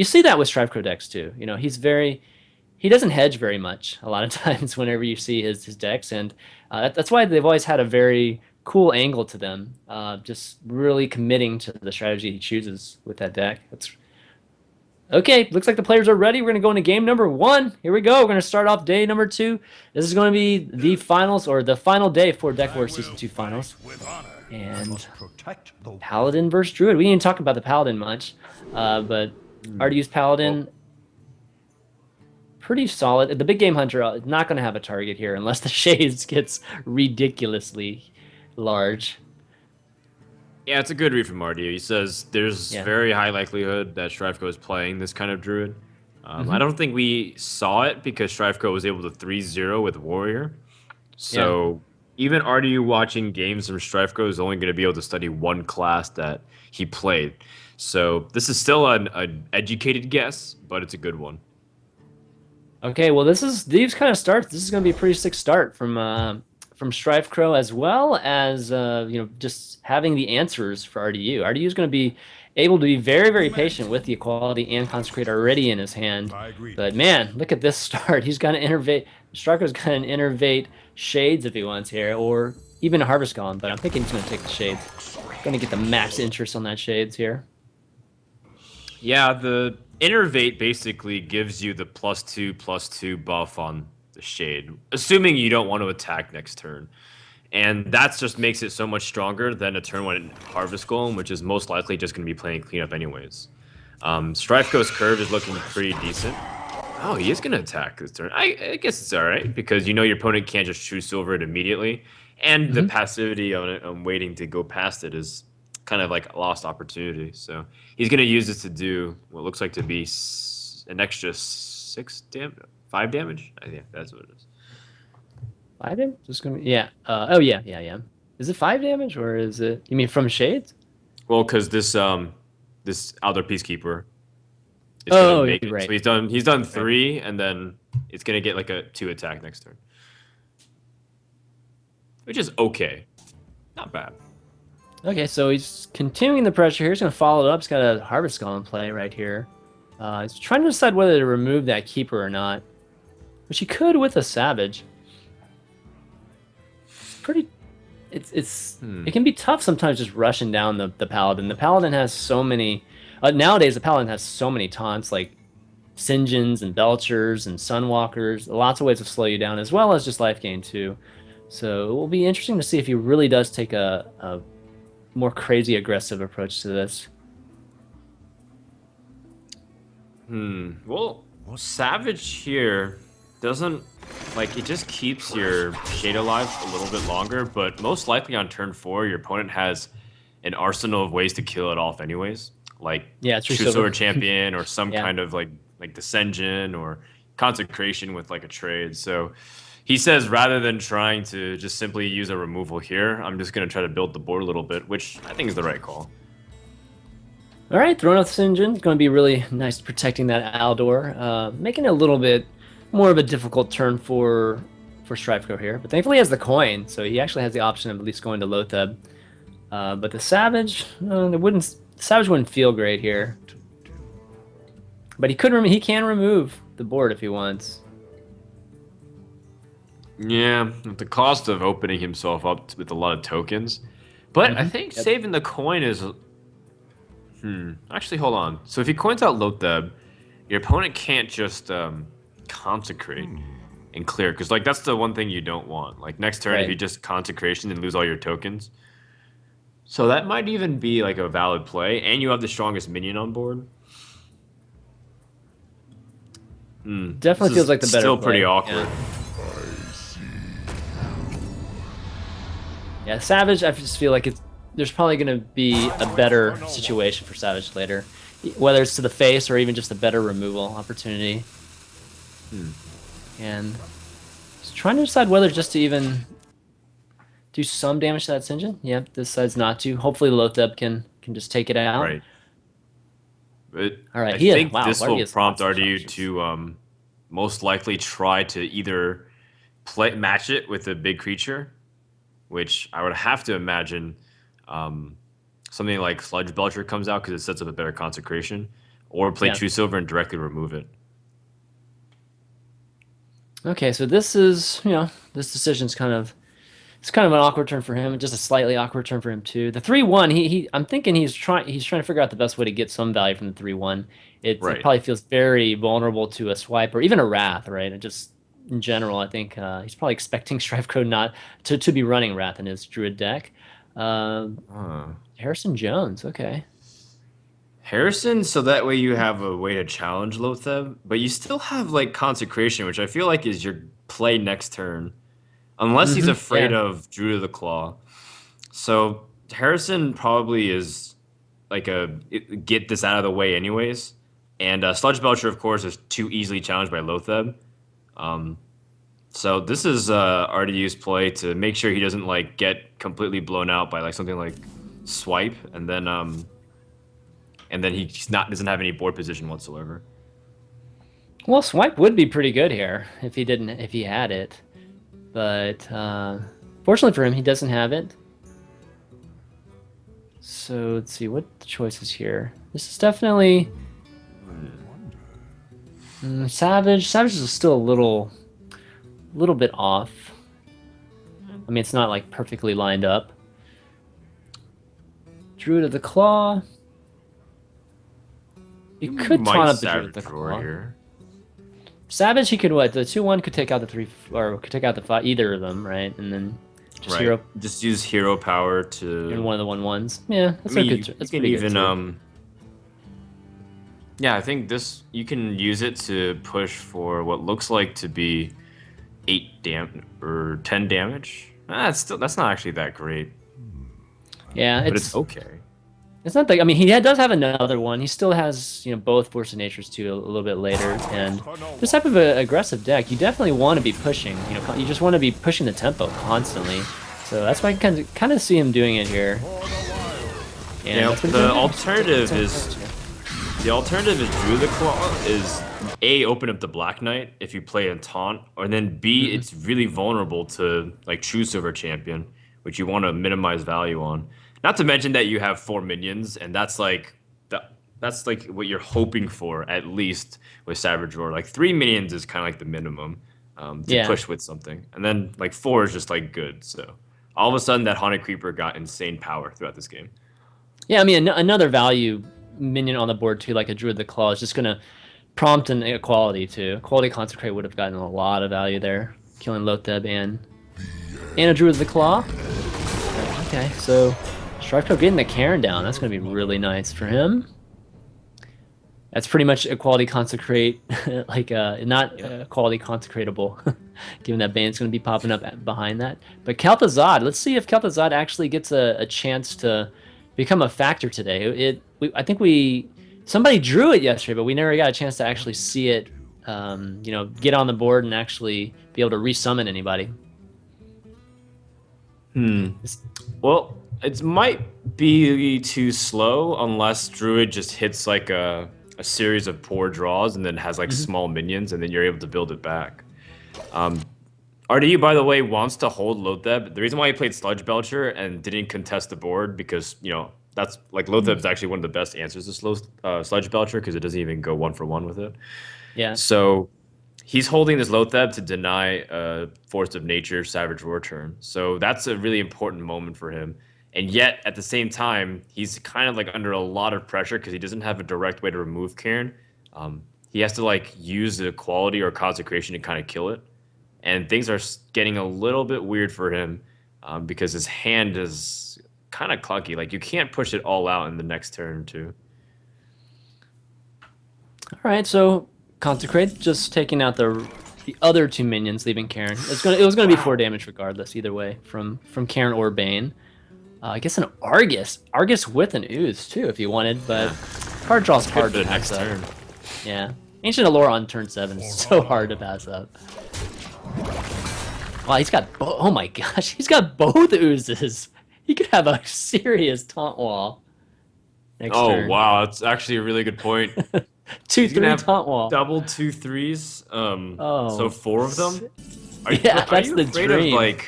You see that with StrifeCro decks too. You know, he doesn't hedge very much a lot of times whenever you see his decks, and that's why they've always had a very cool angle to them. Just really committing to the strategy he chooses with that deck. That's okay. Looks like the players are ready. We're gonna go into game number one. Here we go. We're gonna start off day number two. This is gonna be the finals or the final day for Deck Wars Season 2 finals. And Paladin versus Druid. We didn't talk about the Paladin much, but RDU's Paladin, pretty solid. The big game hunter not going to have a target here unless the shades gets ridiculously large. Yeah, it's a good read from RDU. He says there's very high likelihood that StrifeCro is playing this kind of Druid. I don't think we saw it because StrifeCro was able to 3-0 with Warrior. So even RDU watching games from StrifeCro is only going to be able to study one class that he played. So this is still an educated guess, but it's a good one. Okay, well these kind of starts. This is going to be a pretty sick start from StrifeCro, as well as just having the answers for RDU. RDU is going to be able to be very, very patient with the Equality and Consecrate already in his hand. But man, look at this start. He's going to innervate. StrifeCro's going to innervate Shades if he wants here, or even a Harvest Golem. But I'm thinking he's going to take the Shades. Going to get the max interest on that Shades here. Yeah, the Innervate basically gives you the +2/+2 buff on the Shade, assuming you don't want to attack next turn. And that just makes it so much stronger than a turn 1 Harvest Golem, which is most likely just going to be playing cleanup anyways. StrifeCro's curve is looking pretty decent. Oh, he is going to attack this turn. I guess it's alright, because you know your opponent can't just True Silver it immediately. And the passivity on it, waiting to go past it, is kind of like a lost opportunity. So he's going to use this to do what looks like to be an extra 5 damage. I think that's what it is. 5 damage? Just gonna oh yeah. Is it 5 damage, or is it? You mean from Shades? Well, because this Elder Peacekeeper. Is oh, make it. Right. So he's done 3, and then it's gonna get like a 2 attack next turn, which is okay, not bad. Okay, so he's continuing the pressure here. He's going to follow it up. He's got a Harvest Golem play right here. He's trying to decide whether to remove that Keeper or not, which he could with a Savage. It can be tough sometimes just rushing down the Paladin. The Paladin has so many... nowadays, the Paladin has so many taunts, like Sinjins and Belchers and Sunwalkers. Lots of ways to slow you down, as well as just life gain, too. So it will be interesting to see if he really does take a more crazy aggressive approach to this. Well, Savage here doesn't, like, it just keeps your Shade alive a little bit longer, but most likely on turn 4 your opponent has an arsenal of ways to kill it off anyways, like True Silver Champion, or some kind of like the Senjin or Consecration with like a trade. So he says, rather than trying to just simply use a removal here, I'm just going to try to build the board a little bit, which I think is the right call. All right, throwing out the Sinjin is going to be really nice, protecting that Aldor, making it a little bit more of a difficult turn for StrifeCro here. But thankfully he has the coin, so he actually has the option of at least going to Lotheb. But the Savage, Savage wouldn't feel great here. But he can remove the board if he wants. Yeah, at the cost of opening himself up with a lot of tokens. But I think saving the coin is... Actually, hold on. So if he coins out Lotheb, your opponent can't just Consecrate and clear. Because like that's the one thing you don't want. Like next turn, if you just Consecration and lose all your tokens. So that might even be like a valid play. And you have the strongest minion on board. Definitely feels like the better still play. Pretty awkward. Yeah, Savage, I just feel like there's probably going to be a better situation for Savage later, whether it's to the face or even just a better removal opportunity. And just trying to decide whether just to even do some damage to that Sinjin. Yep, decides not to. Hopefully Lotheb can just take it out. Right. But all right, I think this will prompt RDU to most likely try to either match it with a big creature, which I would have to imagine something like Sludge Belcher comes out because it sets up a better Consecration, or play Yeah. True Silver and directly remove it. Okay, so this is, this decision's kind of it's kind of an awkward turn for him, just a slightly awkward turn for him too. The 3-1, I'm thinking he's trying to figure out the best way to get some value from the 3-1. It Right. probably feels very vulnerable to a swipe or even a wrath, right? And just in general, I think he's probably expecting StrifeCro not to be running wrath in his druid deck. Um, Uh, Harrison Jones, okay. Harrison, so that way you have a way to challenge Lotheb, but you still have like Consecration, which I feel like is your play next turn, unless he's afraid Yeah. of Druid of the Claw. So Harrison probably is like get this out of the way anyways. And Sludge Belcher, of course, is too easily challenged by Lotheb. Um, so this is RDU's play to make sure he doesn't like get completely blown out by like something like Swipe, and then he's not doesn't have any board position whatsoever. Well, swipe would be pretty good here if he had it, but fortunately for him, he doesn't have it. So let's see what the choices here. This is definitely Savage. Savage is still little bit off. I mean, it's not like perfectly lined up. Druid of the Claw. You could Might taunt up the Druid of Savage the Roar Claw. here. Savage, he could what? The 2-1 could take out the 3, or could take out the 5, either of them, right? And then just Right. hero Just use hero power in to. one of the 1-1s. Yeah, I that's mean, a good. you That's can pretty even good too. Yeah, I think this you can use it to push for what looks like to be 10 damage. That's not actually that great, Yeah, but it's okay. it's not like, I mean, does have another one. He still has, both Force of Natures too a little bit later. And this type of a aggressive deck, you definitely want to be pushing. You just want to be pushing the tempo constantly. So that's why I can kind of see him doing it here. And Yeah, that's what he's the doing. alternative is Druid the Claw is A, open up the Black Knight if you play in taunt, or then B, Mhm. it's really vulnerable to like True Silver Champion, which you want to minimize value on. Not to mention that you have 4 minions, and that's like what you're hoping for at least with Savage Roar. Like 3 minions is kind of like the minimum to Yeah. push with something, and then like 4 is just like good. So all of a sudden that Haunted Creeper got insane power throughout this game. Yeah, I mean, another value minion on the board too, like a Druid of the Claw, is just going to prompt an equality too. Quality Consecrate would have gotten a lot of value there, killing Lotheb and a Druid of the Claw. Okay, so StrifeCro getting the Karen down. That's going to be really nice for him. That's pretty much Equality Consecrate, like not Quality Consecratable, given that Bane's going to be popping up behind that. But Kel'Thuzad, let's see if Kel'Thuzad actually gets a chance to become a factor today. I think somebody drew it yesterday, but we never got a chance to actually see it, get on the board and actually be able to resummon anybody. Well, it might be too slow unless Druid just hits like a series of poor draws and then has like small minions, and then you're able to build it back. RDU, by the way, wants to hold Lotheb. The reason why he played Sludge Belcher and didn't contest the board because, that's like Lotheb's actually one of the best answers to Sludge Belcher because it doesn't even go 1-for-1 with it. Yeah. So he's holding this Lotheb to deny Force of Nature Savage Roar turn. So that's a really important moment for him. And yet, at the same time, he's kind of like under a lot of pressure because he doesn't have a direct way to remove Cairn. He has to like use the quality or consecration to kind of kill it. And things are getting a little bit weird for him because his hand is kind of clunky. Like you can't push it all out in the next turn too. All right, so Consecrate just taking out the other 2 minions, leaving Karen. It was gonna be 4 damage regardless, either way, from Karen or Bane. I guess an Argus with an Ooze too, if you wanted, but card draw's hard to pass up. Turn. Yeah, Ancient Allure on turn 7 is so hard to pass up. Wow, he's got oh my gosh, he's got both Oozes. He could have a serious taunt wall next turn. Wow, that's actually a really good point. 2/3 taunt wall. Double 2/3s. Oh, So 4 of them. Yeah, that's you the afraid dream. of like?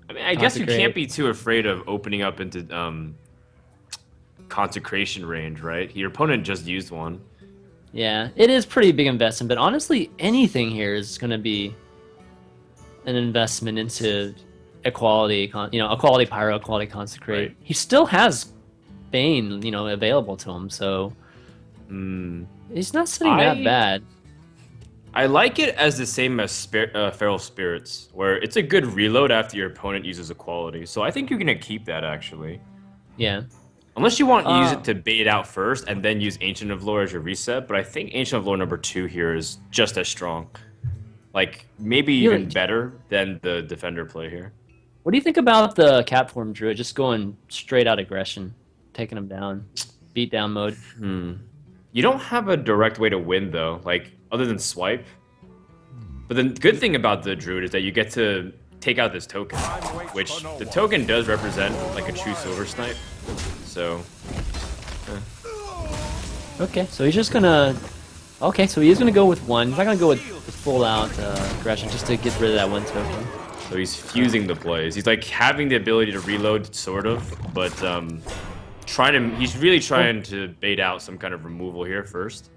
I mean, I guess you Consecrate. can't be too afraid of opening up into consecration range, right? Your opponent just used one. Yeah, it is pretty big investment, but honestly, anything here is going to be an investment into equality, equality pyro, equality consecrate. Right. He still has Bane, available to him, so Mm. he's not sitting that I bad. I like it as the same as Feral Spirits, where it's a good reload after your opponent uses equality. So I think you're gonna keep that actually. Yeah. Unless you want to use Uh, it to bait out first and then use Ancient of Lore as your reset, but I think Ancient of Lore number 2 here is just as strong. Like, maybe even better than the Defender play here. what do you think about the Cap Form Druid just going straight out aggression, taking him down, beat down mode? You don't have a direct way to win, though, like, other than swipe. But the good thing about the Druid is that you get to take out this token, which the token does represent, like, a true Silver Snipe. So... Okay, so he's just gonna... Okay, so he is gonna go with one. He's not gonna go with full out aggression just to get rid of that one token. So he's fusing the plays. He's like having the ability to reload, sort of, but he's really trying to bait out some kind of removal here first.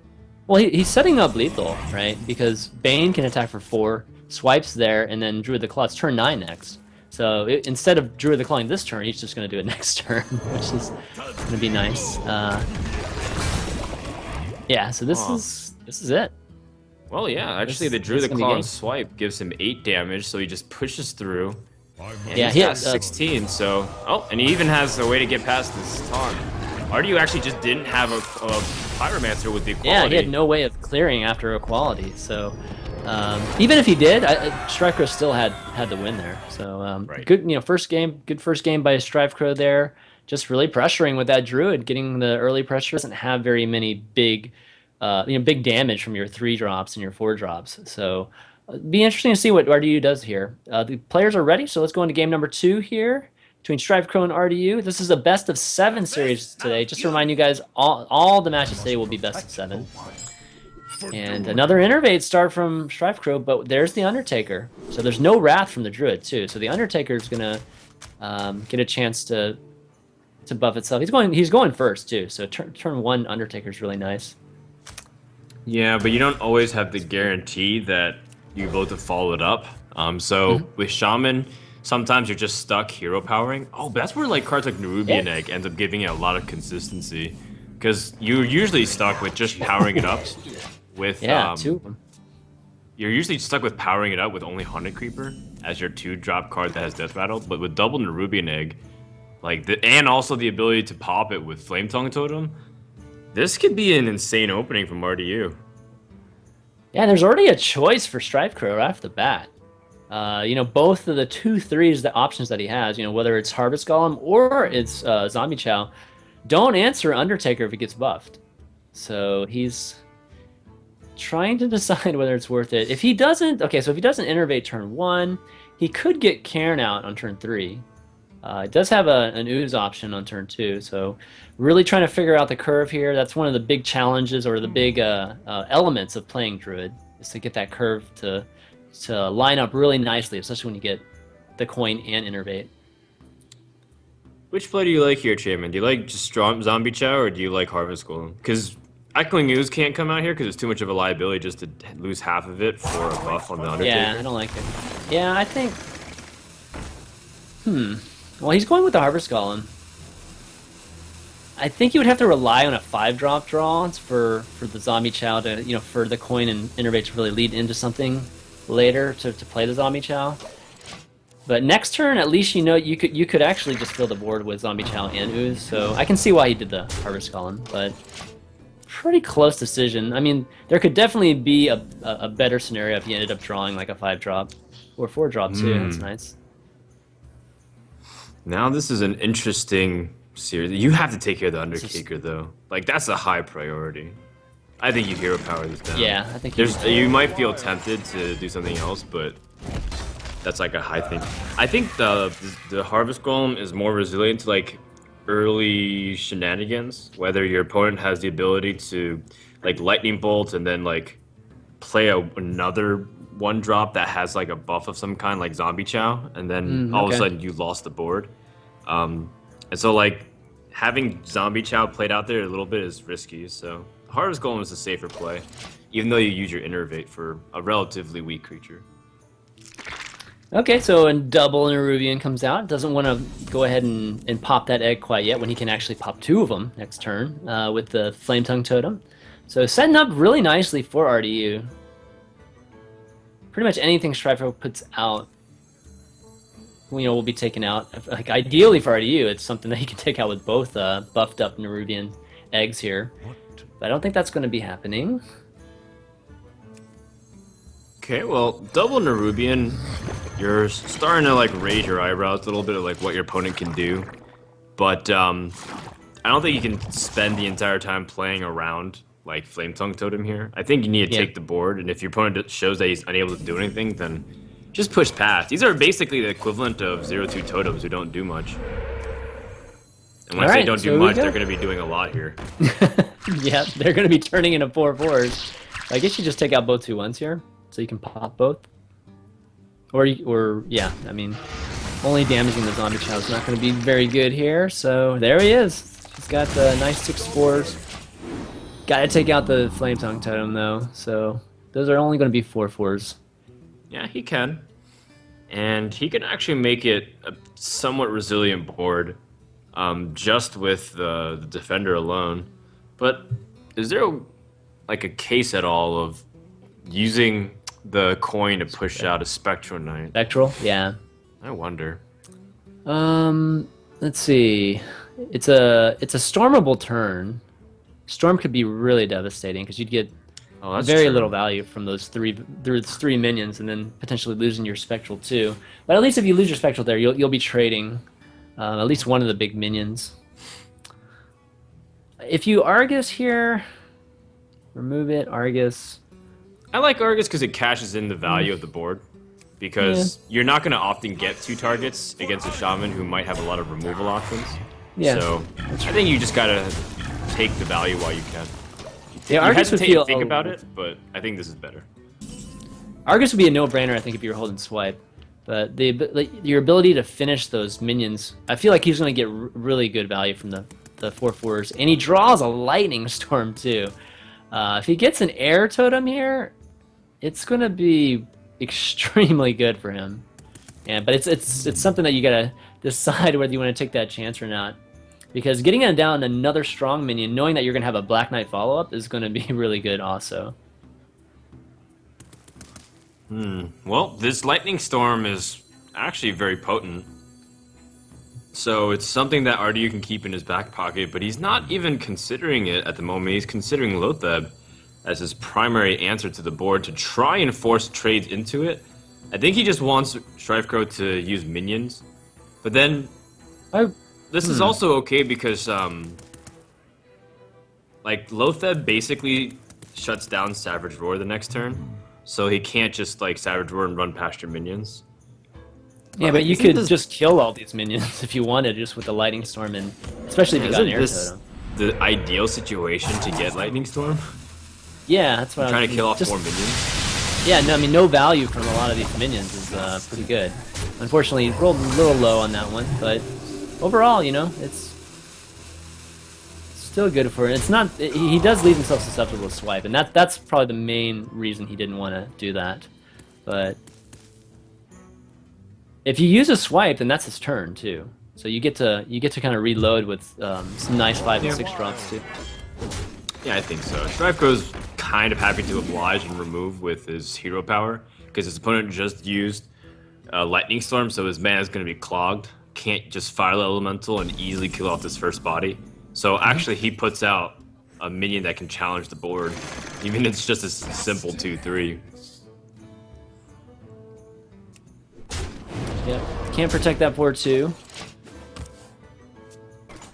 Well, he's setting up lethal, right? Because Bane can attack for 4, swipes there, and then Druid the Claw's turn 9 next. So instead of Druid the Clawing this turn, he's just going to do it next turn, which is going to be nice. Yeah, so this is it. Well, yeah, actually, the Druid the Claw and swipe gives him 8 damage, so he just pushes through. And yeah, he has 16, so... Oh, and he even has a way to get past this taunt. RDU actually just didn't have a Pyromancer with the equality. Yeah, he had no way of clearing after equality, so... even if he did, StrifeCro still had the win there. So good, good first game by StrifeCro there. Just really pressuring with that Druid, getting the early pressure. Doesn't have very many big damage from your 3 drops and your 4 drops. So be interesting to see what RDU does here. The players are ready, so let's go into game number 2 here between StrifeCro and RDU. This is a best of 7 series today. Just to remind you guys, all the matches today will be best of 7. And another Innervate start from StrifeCro, but there's the Undertaker. So there's no Wrath from the Druid too. So the Undertaker is gonna get a chance to buff itself. He's going first too. So turn 1 Undertaker is really nice. Yeah, but you don't always have the guarantee that you both have followed up. With Shaman, sometimes you're just stuck hero powering. Oh, but that's where like cards like Nerubian Egg ends up giving it a lot of consistency, because you're usually stuck with just powering it up with 2 of them. You're usually stuck with powering it up with only Haunted Creeper as your 2-drop card that has Death Rattle, but with double Nerubian Egg, and also the ability to pop it with Flame Tongue Totem, this could be an insane opening from RDU. Yeah, there's already a choice for StrifeCro right off the bat. Both of the 2/3s, the options that he has, whether it's Harvest Golem or it's Zombie Chow, don't answer Undertaker if he gets buffed. So he's trying to decide whether it's worth it. If he doesn't, so if he doesn't Innervate turn 1, he could get Cairn out on turn 3. It does have an Ooze option on turn 2, so really trying to figure out the curve here. That's one of the big challenges, or the big elements of playing Druid, is to get that curve to line up really nicely, especially when you get the coin and Innervate. Which play do you like here, Chairman? Do you like just Zombie Chow, or do you like Harvest Golem? Because Echoing Ooze can't come out here because it's too much of a liability just to lose half of it for a buff on the Undertaker. Yeah, I don't like it. Yeah, I think... Well, he's going with the Harvest Golem. I think you would have to rely on a 5-drop draw for the Zombie Chow to, for the coin and Innervate to really lead into something later to play the Zombie Chow. But next turn, at least you could actually just fill the board with Zombie Chow and Ooze. So I can see why he did the Harvest Golem, but pretty close decision. I mean, there could definitely be a better scenario if he ended up drawing like a 5-drop or 4-drop too. That's nice. Now this is an interesting series. You have to take care of the Undertaker though. Like, that's a high priority. I think you hero power this down. Yeah, I think you might feel tempted to do something else, but that's like a high thing. I think the Harvest Golem is more resilient to like early shenanigans, whether your opponent has the ability to like Lightning Bolt and then like play another 1-drop that has like a buff of some kind, like Zombie Chow, and then all of a sudden you lost the board. And so like having Zombie Chow played out there a little bit is risky. So Harvest Golem is a safer play, even though you use your Innervate for a relatively weak creature. Okay, so when double Nerubian comes out, doesn't want to go ahead and pop that egg quite yet when he can actually pop two of them next turn with the Flame Tongue Totem. So setting up really nicely for RDU. Pretty much anything StrifeCro puts out, will be taken out. Like ideally for RDU, it's something that he can take out with both buffed up Nerubian eggs here. But I don't think that's going to be happening. Okay, well, double Nerubian, you're starting to like raise your eyebrows a little bit of like what your opponent can do, but I don't think you can spend the entire time playing around like Flame Tongue Totem here. I think you need to take the board, and if your opponent shows that he's unable to do anything, then just push past. These are basically the equivalent of 0-2 totems who don't do much. And when I say don't do much, they're going to be doing a lot here. Yeah, they're going to be turning into 4/4s. I guess you just take out both 2/1s here, so you can pop both. Or yeah, I mean, only damaging the Zombie Chow is not going to be very good here. So there he is. He's got the nice 6/4s. Got to take out the Flame Tongue Totem though. So those are only going to be 4/4s. Yeah, he can. And he can actually make it a somewhat resilient board just with the Defender alone. But is there like a case at all of using the coin to push out a Spectral Knight? Spectral? Yeah. I wonder. Let's see. It's a stormable turn. Storm could be really devastating because you'd get very little value from those three minions, and then potentially losing your Spectral too. But at least if you lose your Spectral there, you'll be trading at least one of the big minions. If you Argus here, remove it, Argus. I like Argus because it cashes in the value of the board. Because you're not going to often get two targets against a Shaman who might have a lot of removal options. Yeah. So I think you just got to take the value while you can. Yeah, you Argus would hesitate feel to think about it, but I think this is better. Argus would be a no-brainer, I think, if you were holding Swipe. But your ability to finish those minions, I feel like he's going to get really good value from the 4/4s. And he draws a Lightning Storm, too. If he gets an Air Totem here, it's going to be extremely good for him. But it's something that you got to decide whether you want to take that chance or not. Because getting him down another strong minion, knowing that you're going to have a Black Knight follow-up, is going to be really good also. Well, this Lightning Storm is actually very potent. So it's something that RDU can keep in his back pocket, but he's not even considering it at the moment. He's considering Lotheb as his primary answer to the board to try and force trades into it. I think he just wants StrifeCro to use minions. But then this is also okay because like Lotheb basically shuts down Savage Roar the next turn. So he can't just like Savage Roar and run past your minions. Yeah, but you could just kill all these minions if you wanted, just with the Lightning Storm, and especially if you got an Air Totem. The ideal situation to get Lightning Storm? Yeah, that's what I'm trying to kill off more minions. Yeah, no, I mean no value from a lot of these minions is pretty good. Unfortunately, he rolled a little low on that one, but overall, it's still good for it. It's not. He does leave himself susceptible to Swipe, and that's probably the main reason he didn't want to do that. But if you use a Swipe, then that's his turn too. So you get to kind of reload with some nice 5 and 6 drops too. Yeah, I think so. StrifeCro's kind of happy to oblige and remove with his hero power because his opponent just used Lightning Storm, so his mana is going to be clogged. Can't just fire the Elemental and easily kill off this first body. So actually, he puts out a minion that can challenge the board, even if it's just a simple 2/3. Yeah, can't protect that board too.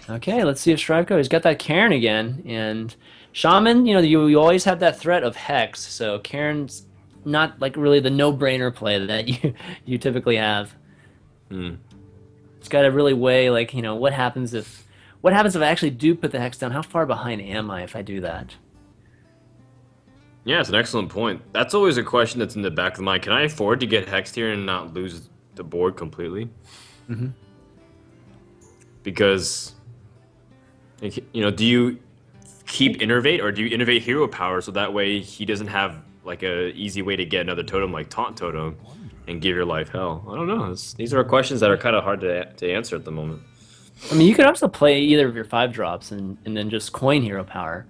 Okay, let's see if StrifeCro. He's got that Cairn again, and Shaman. You always have that threat of Hex, so Cairn's not like really the no-brainer play that you typically have. It's got to really weigh like what happens if I actually do put the Hex down? How far behind am I if I do that? Yeah, it's an excellent point. That's always a question that's in the back of the mind. Can I afford to get Hexed here and not lose the board completely? Because Like, you know, do you keep innervate or do you innervate hero power so that way he doesn't have like a easy way to get another totem like taunt totem and give your life hell? I don't know. These are questions that are kind of hard to answer at the moment. I mean, you could also play either of your 5 drops and then just coin hero power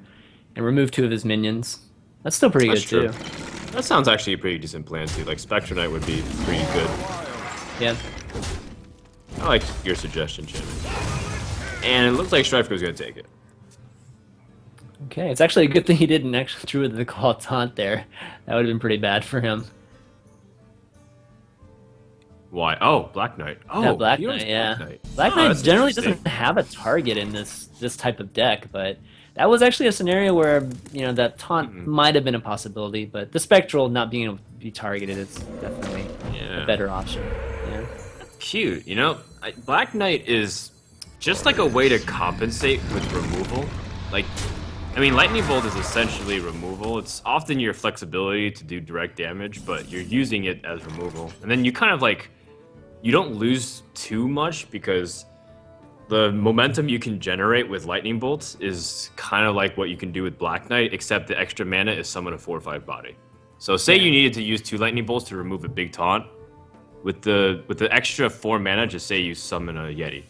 and remove 2 of his minions. That's still pretty That's good true. too. That sounds actually a pretty decent plan too. Like Spectre Knight would be pretty good. Yeah. I like your suggestion, Jimmy. And it looks like StrifeCro's gonna take it. Okay, it's actually a good thing he didn't actually Druid the Call taunt there. That would have been pretty bad for him. Why? Oh, Black Knight. Oh, Yeah, Black he owns Knight, yeah. Black Knight. Black Oh, Knight that's generally interesting. doesn't have a target in this type of deck, but that was actually a scenario where, you know, that taunt might have been a possibility, but the Spectral not being able to be targeted is definitely Yeah. a better option. Yeah. Cute, you know? Black Knight is just like a way to compensate with removal. Like, I mean, Lightning Bolt is essentially removal. It's often your flexibility to do direct damage, but you're using it as removal. And then you kind of like, you don't lose too much because the momentum you can generate with Lightning Bolts is kind of like what you can do with Black Knight, except the extra mana is summon a 4/5 body. So say you needed to use 2 Lightning Bolts to remove a big taunt, with the extra 4 mana, just say you summon a Yeti,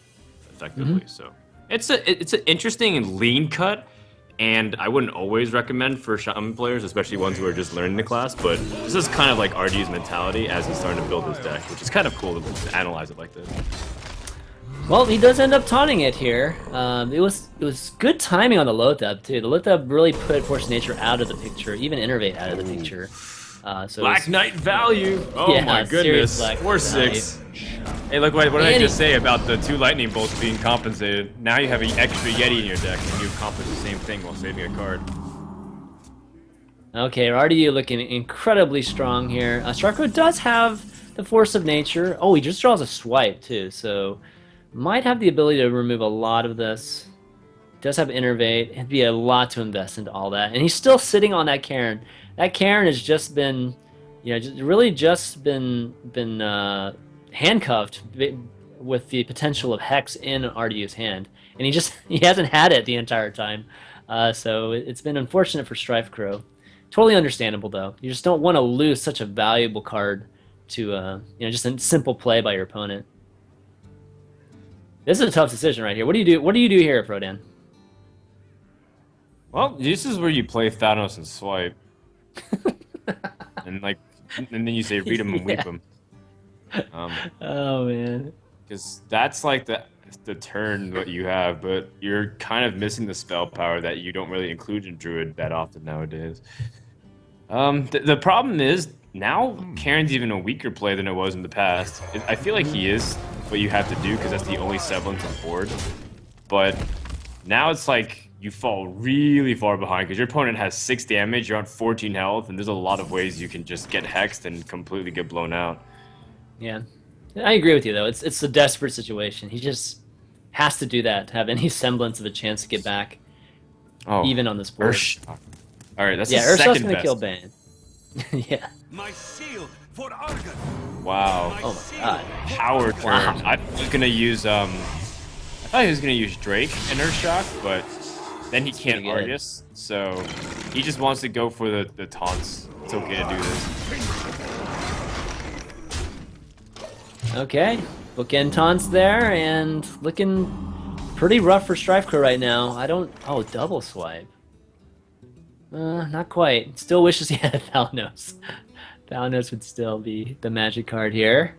effectively. So it's an interesting and lean cut, and I wouldn't always recommend for Shaman players, especially ones who are just learning the class. But this is kind of like RDU's mentality as he's starting to build his deck, which is kind of cool to analyze it like this. Well, he does end up taunting it here. It was good timing on the Lothab too. The Lothab really put Force Nature out of the picture, even Innervate out of the picture. So Black Knight value. Oh Yeah, my serious goodness. Black 4/6. Hey, look, what did I just say about the 2 Lightning Bolts being compensated? Now you have an extra Yeti in your deck, and you accomplish the same thing while saving a card. Okay, RDU looking incredibly strong here. StrifeCro does have the Force of Nature. Oh, he just draws a swipe too, so might have the ability to remove a lot of this. Does have Innervate. It'd be a lot to invest into all that, and he's still sitting on that Cairn. That Cairn has just been, you know, just been handcuffed with the potential of Hex in RDU's hand, and he hasn't had it the entire time. So it's been unfortunate for StrifeCro. Totally understandable though. You just don't want to lose such a valuable card to just a simple play by your opponent. This is a tough decision right here. What do you do? What do you do here, Frodan? Well, this is where you play Thanos and swipe. and then you say read him and weep him. Oh man. Because that's like the turn what you have, but you're kind of missing the spell power that you don't really include in Druid that often nowadays. The problem is now Karen's even a weaker play than it was in the past. I feel like he is what you have to do because that's the only semblance of board. But now it's like you fall really far behind because your opponent has 6 damage, you're on 14 health, and there's a lot of ways you can just get hexed and completely get blown out. Yeah. I agree with you though. It's a desperate situation. He just has to do that to have any semblance of a chance to get back, even on this board. All right, that's yeah, the Urshi's second gonna best. kill Bane. Yeah. My shield for Argon. Wow. Oh my god. Power turn. Wow. I was gonna use I thought he was gonna use Drake and Urshock, but then he can't pretty good. Argus, so he just wants to go for the taunts. It's okay to do this. Okay. Bookend taunts there and looking pretty rough for StrifeCro right now. Oh, double swipe. Not quite. Still wishes he had Thalnos. Thalnos would still be the magic card here.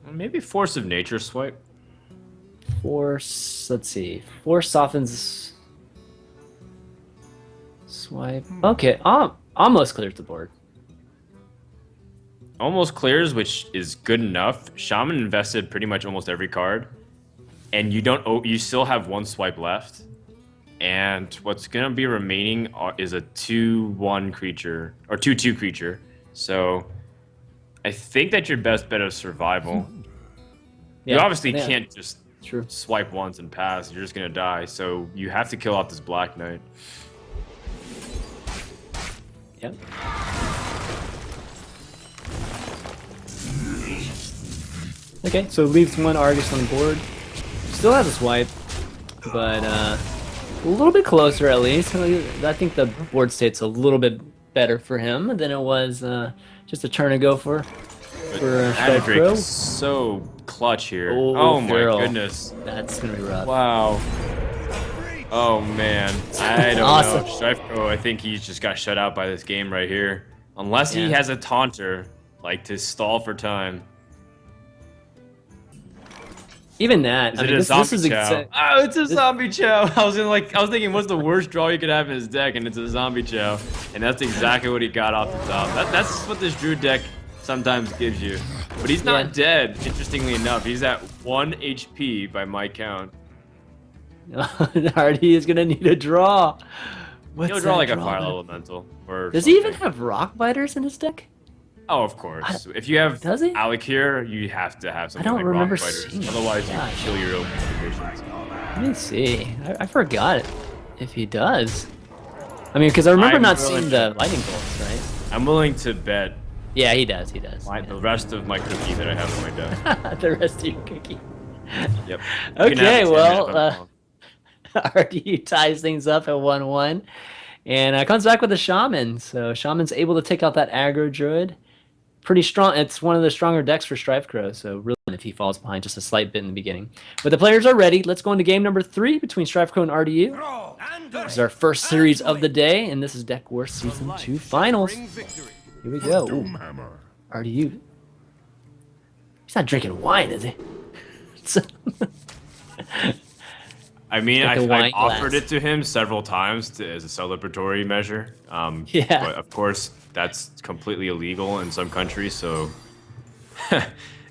Well, maybe Force of Nature swipe. Force, let's see. Force softens. Swipe. Okay, almost clears the board. Almost clears, which is good enough. Shaman invested pretty much almost every card, and you still have 1 swipe left. And what's gonna be remaining is a 2/1 creature or 2/2 creature. So I think that your best bet is survival. Yeah, You obviously yeah, can't just True. swipe once and pass. You're just gonna die. So you have to kill off this Black Knight. Yep. Okay, so leaves 1 Argus on the board. Still has a swipe. but a little bit closer at least. I think the board state's a little bit better for him than it was just a turn ago for But Drake is StrifeCro. so clutch here. Oh, Oh my Feral. goodness. That's gonna be rough. Wow. Oh man. I don't Awesome. know. StrifeCro, I think he's just got shut out by this game right here. Unless he Yeah. has a taunter, like to stall for time. Even that. Is I it mean, a this zombie is chow? Oh, it's a zombie chow. I was thinking, what's the worst draw you could have in his deck, and it's a zombie chow, and that's exactly what he got off the top. That's what this Druid deck sometimes gives you. But he's not dead. Interestingly enough, he's at 1 HP by my count. RD is gonna need a draw. What's He'll draw that like a draw fire then? elemental or. Does he even something. have rock biters in his deck? Oh, of course. If you have Does he? Alec here, you have to have something don't like remember rock fighters. seeing it. Otherwise, you Gosh. kill your own conditions. Let me see. I forgot it. If he does. I mean, because I remember I'm not willing seeing the lightning bolts, right? I'm willing to bet Yeah, he does. He does. the rest of my cookie that I have in my deck. Yeah. The rest of your cookie. Yep. Okay, well, well. RDU ties things up at 1-1. And comes back with a Shaman. So Shaman's able to take out that aggro druid. Pretty strong. It's one of the stronger decks for StrifeCro. So really, if he falls behind just a slight bit in the beginning. But the players are ready. Let's go into game number 3 between StrifeCro and RDU. Draw and This is our first series of the day, and this is Deck Wars Season 2 Finals. bring victory. Here we go. RDU. He's not drinking wine, is he? I mean, like a I've wine offered glass. it to him several times as a celebratory measure. Yeah. But of course, that's completely illegal in some countries. So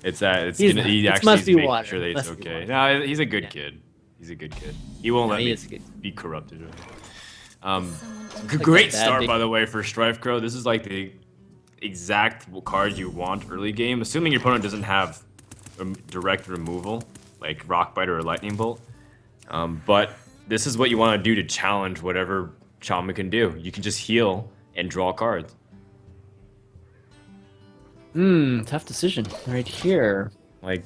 it's he it actually must needs be to make water. sure that It it's must be okay. water. No, he's a good kid. He's a good kid. He won't let he me is a good- be corrupted. Someone Great that bad start, big- by the way, for StrifeCro. This is like the exact card you want early game, assuming your opponent doesn't have direct removal, like Rockbiter or Lightning Bolt. But this is what you want to do to challenge whatever Shaman can do. You can just heal and draw cards. Tough decision right here. Like,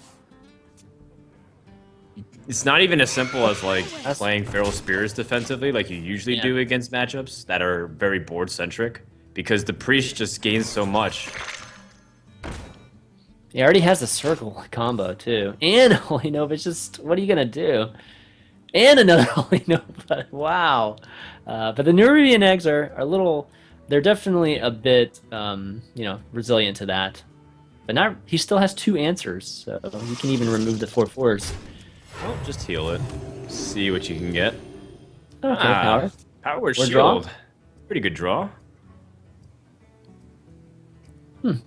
it's not even as simple as like playing Feral Spirits defensively like you usually do against matchups that are very board centric, because the priest just gains so much. He already has a circle combo too, and Holy Nova. It's just, what are you gonna do? And another Holy Nova. Wow. But the Nerubian eggs are a little. They're definitely a bit, resilient to that. But not. He still has 2 answers, so you can even remove the 4/4s. Well, just heal it. See what you can get. Okay, power. Power Or draw? Shield. Pretty good draw.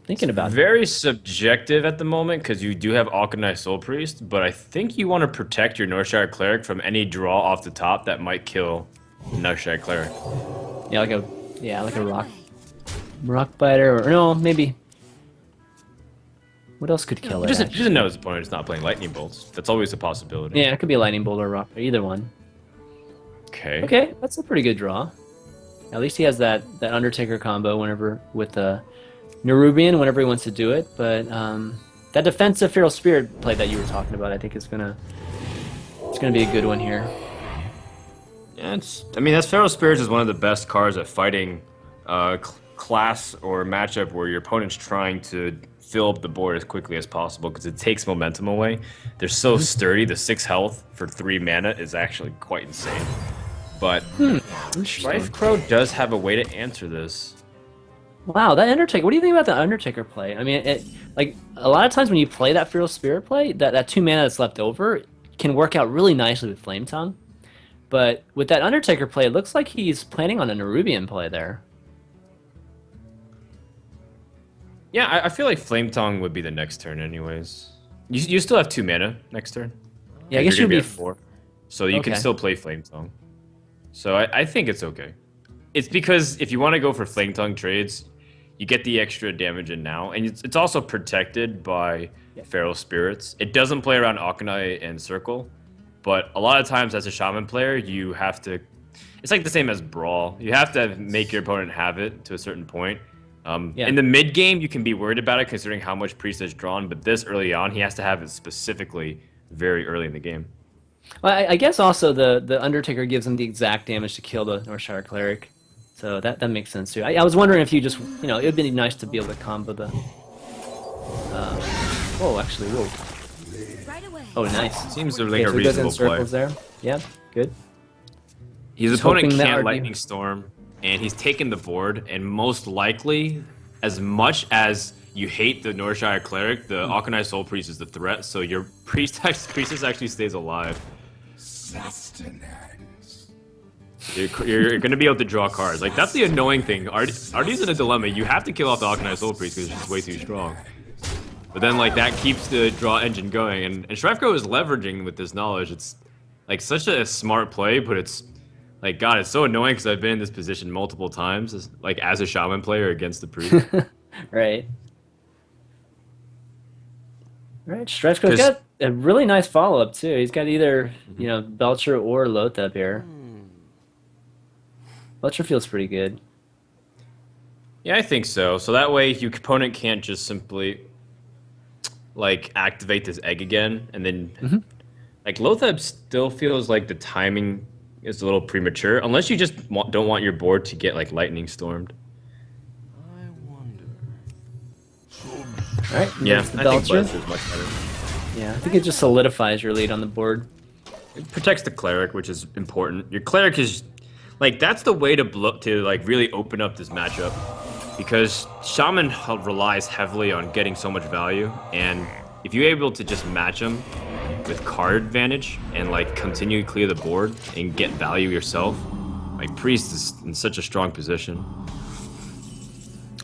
Thinking about it. Very subjective at the moment because you do have Alkanai Soul Priest, but I think you want to protect your Northshire Cleric from any draw off the top that might kill Northshire Cleric. Yeah, like a rock biter, or no, maybe. What else could kill it? Just actually? know his opponent is not playing Lightning Bolts. That's always a possibility. Yeah, it could be a lightning bolt or rock, either one. Okay. Okay, that's a pretty good draw. At least he has that Undertaker combo whenever with Nerubian whenever he wants to do it. But that defensive Feral Spirit play that you were talking about, I think it's gonna be a good one here. Yeah, that Feral Spirits is one of the best cards at fighting class or matchup where your opponent's trying to fill up the board as quickly as possible because it takes momentum away. They're so sturdy. The 6 health for 3 mana is actually quite insane. But StrifeCro does have a way to answer this. Wow, that Undertaker. What do you think about the Undertaker play? I mean, like a lot of times when you play that Feral Spirit play, that 2 mana that's left over can work out really nicely with Flame Tongue. But with that Undertaker play, it looks like he's planning on a Nerubian play there. Yeah, I feel like Flame Tongue would be the next turn anyways. You still have 2 mana next turn. Yeah, I guess You're you'd gonna be. at 4. So you can Okay. still play Flame Tongue. So I think it's okay. It's because if you want to go for Flame Tongue trades, you get the extra damage in now, and it's also protected by Feral Spirits. It doesn't play around Akanai and Circle, but a lot of times as a Shaman player, you have to... It's like the same as Brawl. You have to make your opponent have it to a certain point. In the mid game, you can be worried about it considering how much Priest is drawn, but this early on, he has to have it specifically very early in the game. Well, I guess also the Undertaker gives him the exact damage to kill the Northshire Cleric, so that makes sense too. I was wondering if you just it would be nice to be able to combo the. Oh, actually, whoa. Right away. Oh, nice. Seems like Okay, a so he goes in reasonable play. circles there. Yeah, good. His Just opponent hoping that can't RDU Lightning Storm, and he's taken the board, and most likely, as much as you hate the Northshire Cleric, the Akanai Soul Priest is the threat, so your priestess actually stays alive. Sustenance. You're going to be able to draw cards. Like, that's the annoying thing. RD's in a dilemma. You have to kill off the Akanai Soul Priest because it's just way too strong. But then, like, that keeps the draw engine going, and StrifeCro is leveraging with this knowledge. It's, like, such a smart play, but it's, like, God, it's so annoying because I've been in this position multiple times, as a Shaman player against the Priest. Right. Right. StrifeCro's 'Cause- got a really nice follow up too. He's got either Belcher or Lotheb here. Belcher feels pretty good. Yeah, I think so. So that way, your opponent can't just simply, like, activate this egg again, and then, like, Lotheb still feels like the timing is a little premature, unless you just don't want your board to get, like, lightning stormed. All right. Yeah, there's the I think Belcher. Belcher's much better. Yeah, I think it just solidifies your lead on the board. It protects the cleric, which is important. Your cleric is, like, that's the way to like really open up this matchup, because Shaman relies heavily on getting so much value, and if you're able to just match him with card advantage and, like, continue to clear the board and get value yourself, like, Priest is in such a strong position.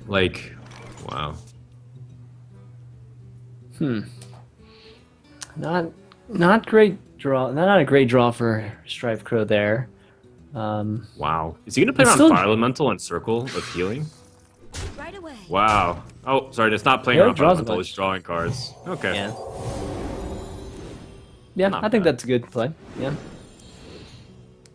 Like, wow. Not great draw. Not a great draw for StrifeCro there. Wow. Is he gonna play It's around still- Fire Elemental and Circle of Healing? Right away. Wow. Oh, sorry, it's not playing Yeah, it around Fire draws a Elemental, bunch. it's drawing cards. Okay. Yeah. Yeah, Not I think bad. that's a good play. Yeah.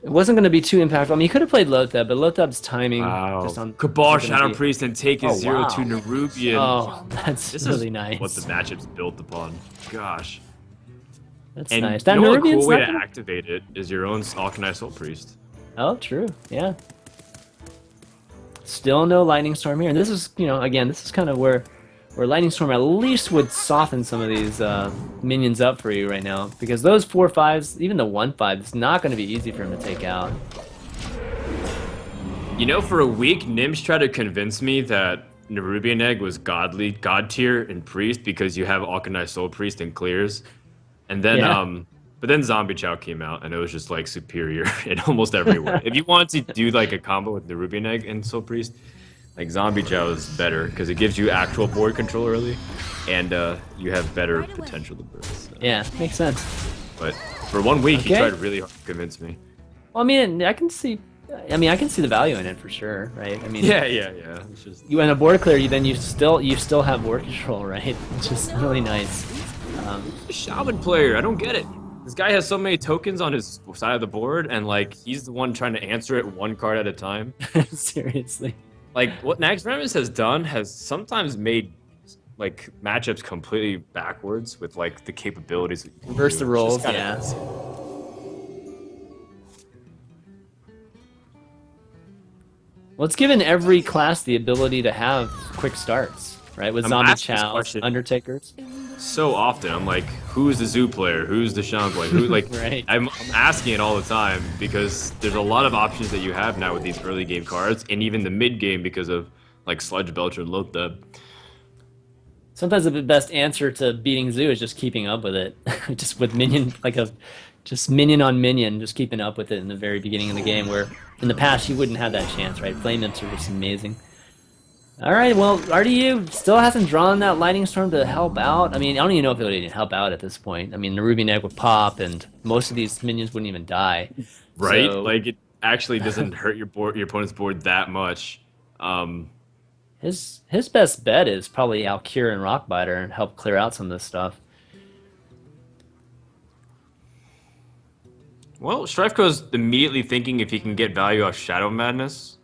It wasn't going to be too impactful. I mean, you could have played Lotheb, but Lotheb's timing Wow. just on Cabal isn't gonna Shadow be- Priest and take his Oh, wow. 0-2 Nerubian. Oh, that's This really is nice. what the matchup's built upon. Gosh. That's And nice. you That know what a Nerubian's cool way not to gonna- activate it is your own Alkanai Soul Priest. Oh, true. Yeah. Still no Lightning Storm here. And this is, again, this is kind of where Lightning Storm at least would soften some of these minions up for you right now. Because those 4/5s, even the 1/5, it's not going to be easy for him to take out. You know, for a week, Nims tried to convince me that Nerubian Egg was god tier in Priest because you have Alkanai Soul Priest and clears. And then, Yeah. but then Zombie Chow came out and it was just, like, superior in almost every way. If you want to do, like, a combo with Nerubian Egg and Soul Priest, like, Zombie Chow is better because it gives you actual board control early, and you have better Right away. potential to burst. So. Yeah, makes sense. But for 1 week, he Okay. tried really hard to convince me. Well, I mean, I can see the value in it for sure, right? I mean, Yeah. It's just you in a board clear, you still have board control, right? Which is really nice. a Shaman player. I don't get it. This guy has so many tokens on his side of the board, and, like, he's the one trying to answer it one card at a time. Seriously. Like, what Naxxramas has done has sometimes made, like, matchups completely backwards with, like, the capabilities. that you can Reverse do. the It's roles, just kinda yeah. insane. Well, it's given every class the ability to have quick starts, right? With I'm Zombie asking this Chows, question. Undertakers. So often, I'm like, who's the Zoo player? Who's the Shaman player? Who, like, Right. I'm asking it all the time because there's a lot of options that you have now with these early game cards, and even the mid game because of, like, Sludge Belcher and Lotheb. Sometimes the best answer to beating Zoo is just keeping up with it. Just with minion, just minion on minion, just keeping up with it in the very beginning of the game, where in the past you wouldn't have that chance, right? Flame Imps are just amazing. All right, well, RDU still hasn't drawn that Lightning Storm to help out. I mean, I don't even know if it would even help out at this point. I mean, the Ruby Egg would pop, and most of these minions wouldn't even die. Right? So- Like, it actually doesn't hurt your opponent's board that much. His best bet is probably Alcure and Rockbiter and help clear out some of this stuff. Well, StrifeCro's immediately thinking if he can get value off Shadow Madness.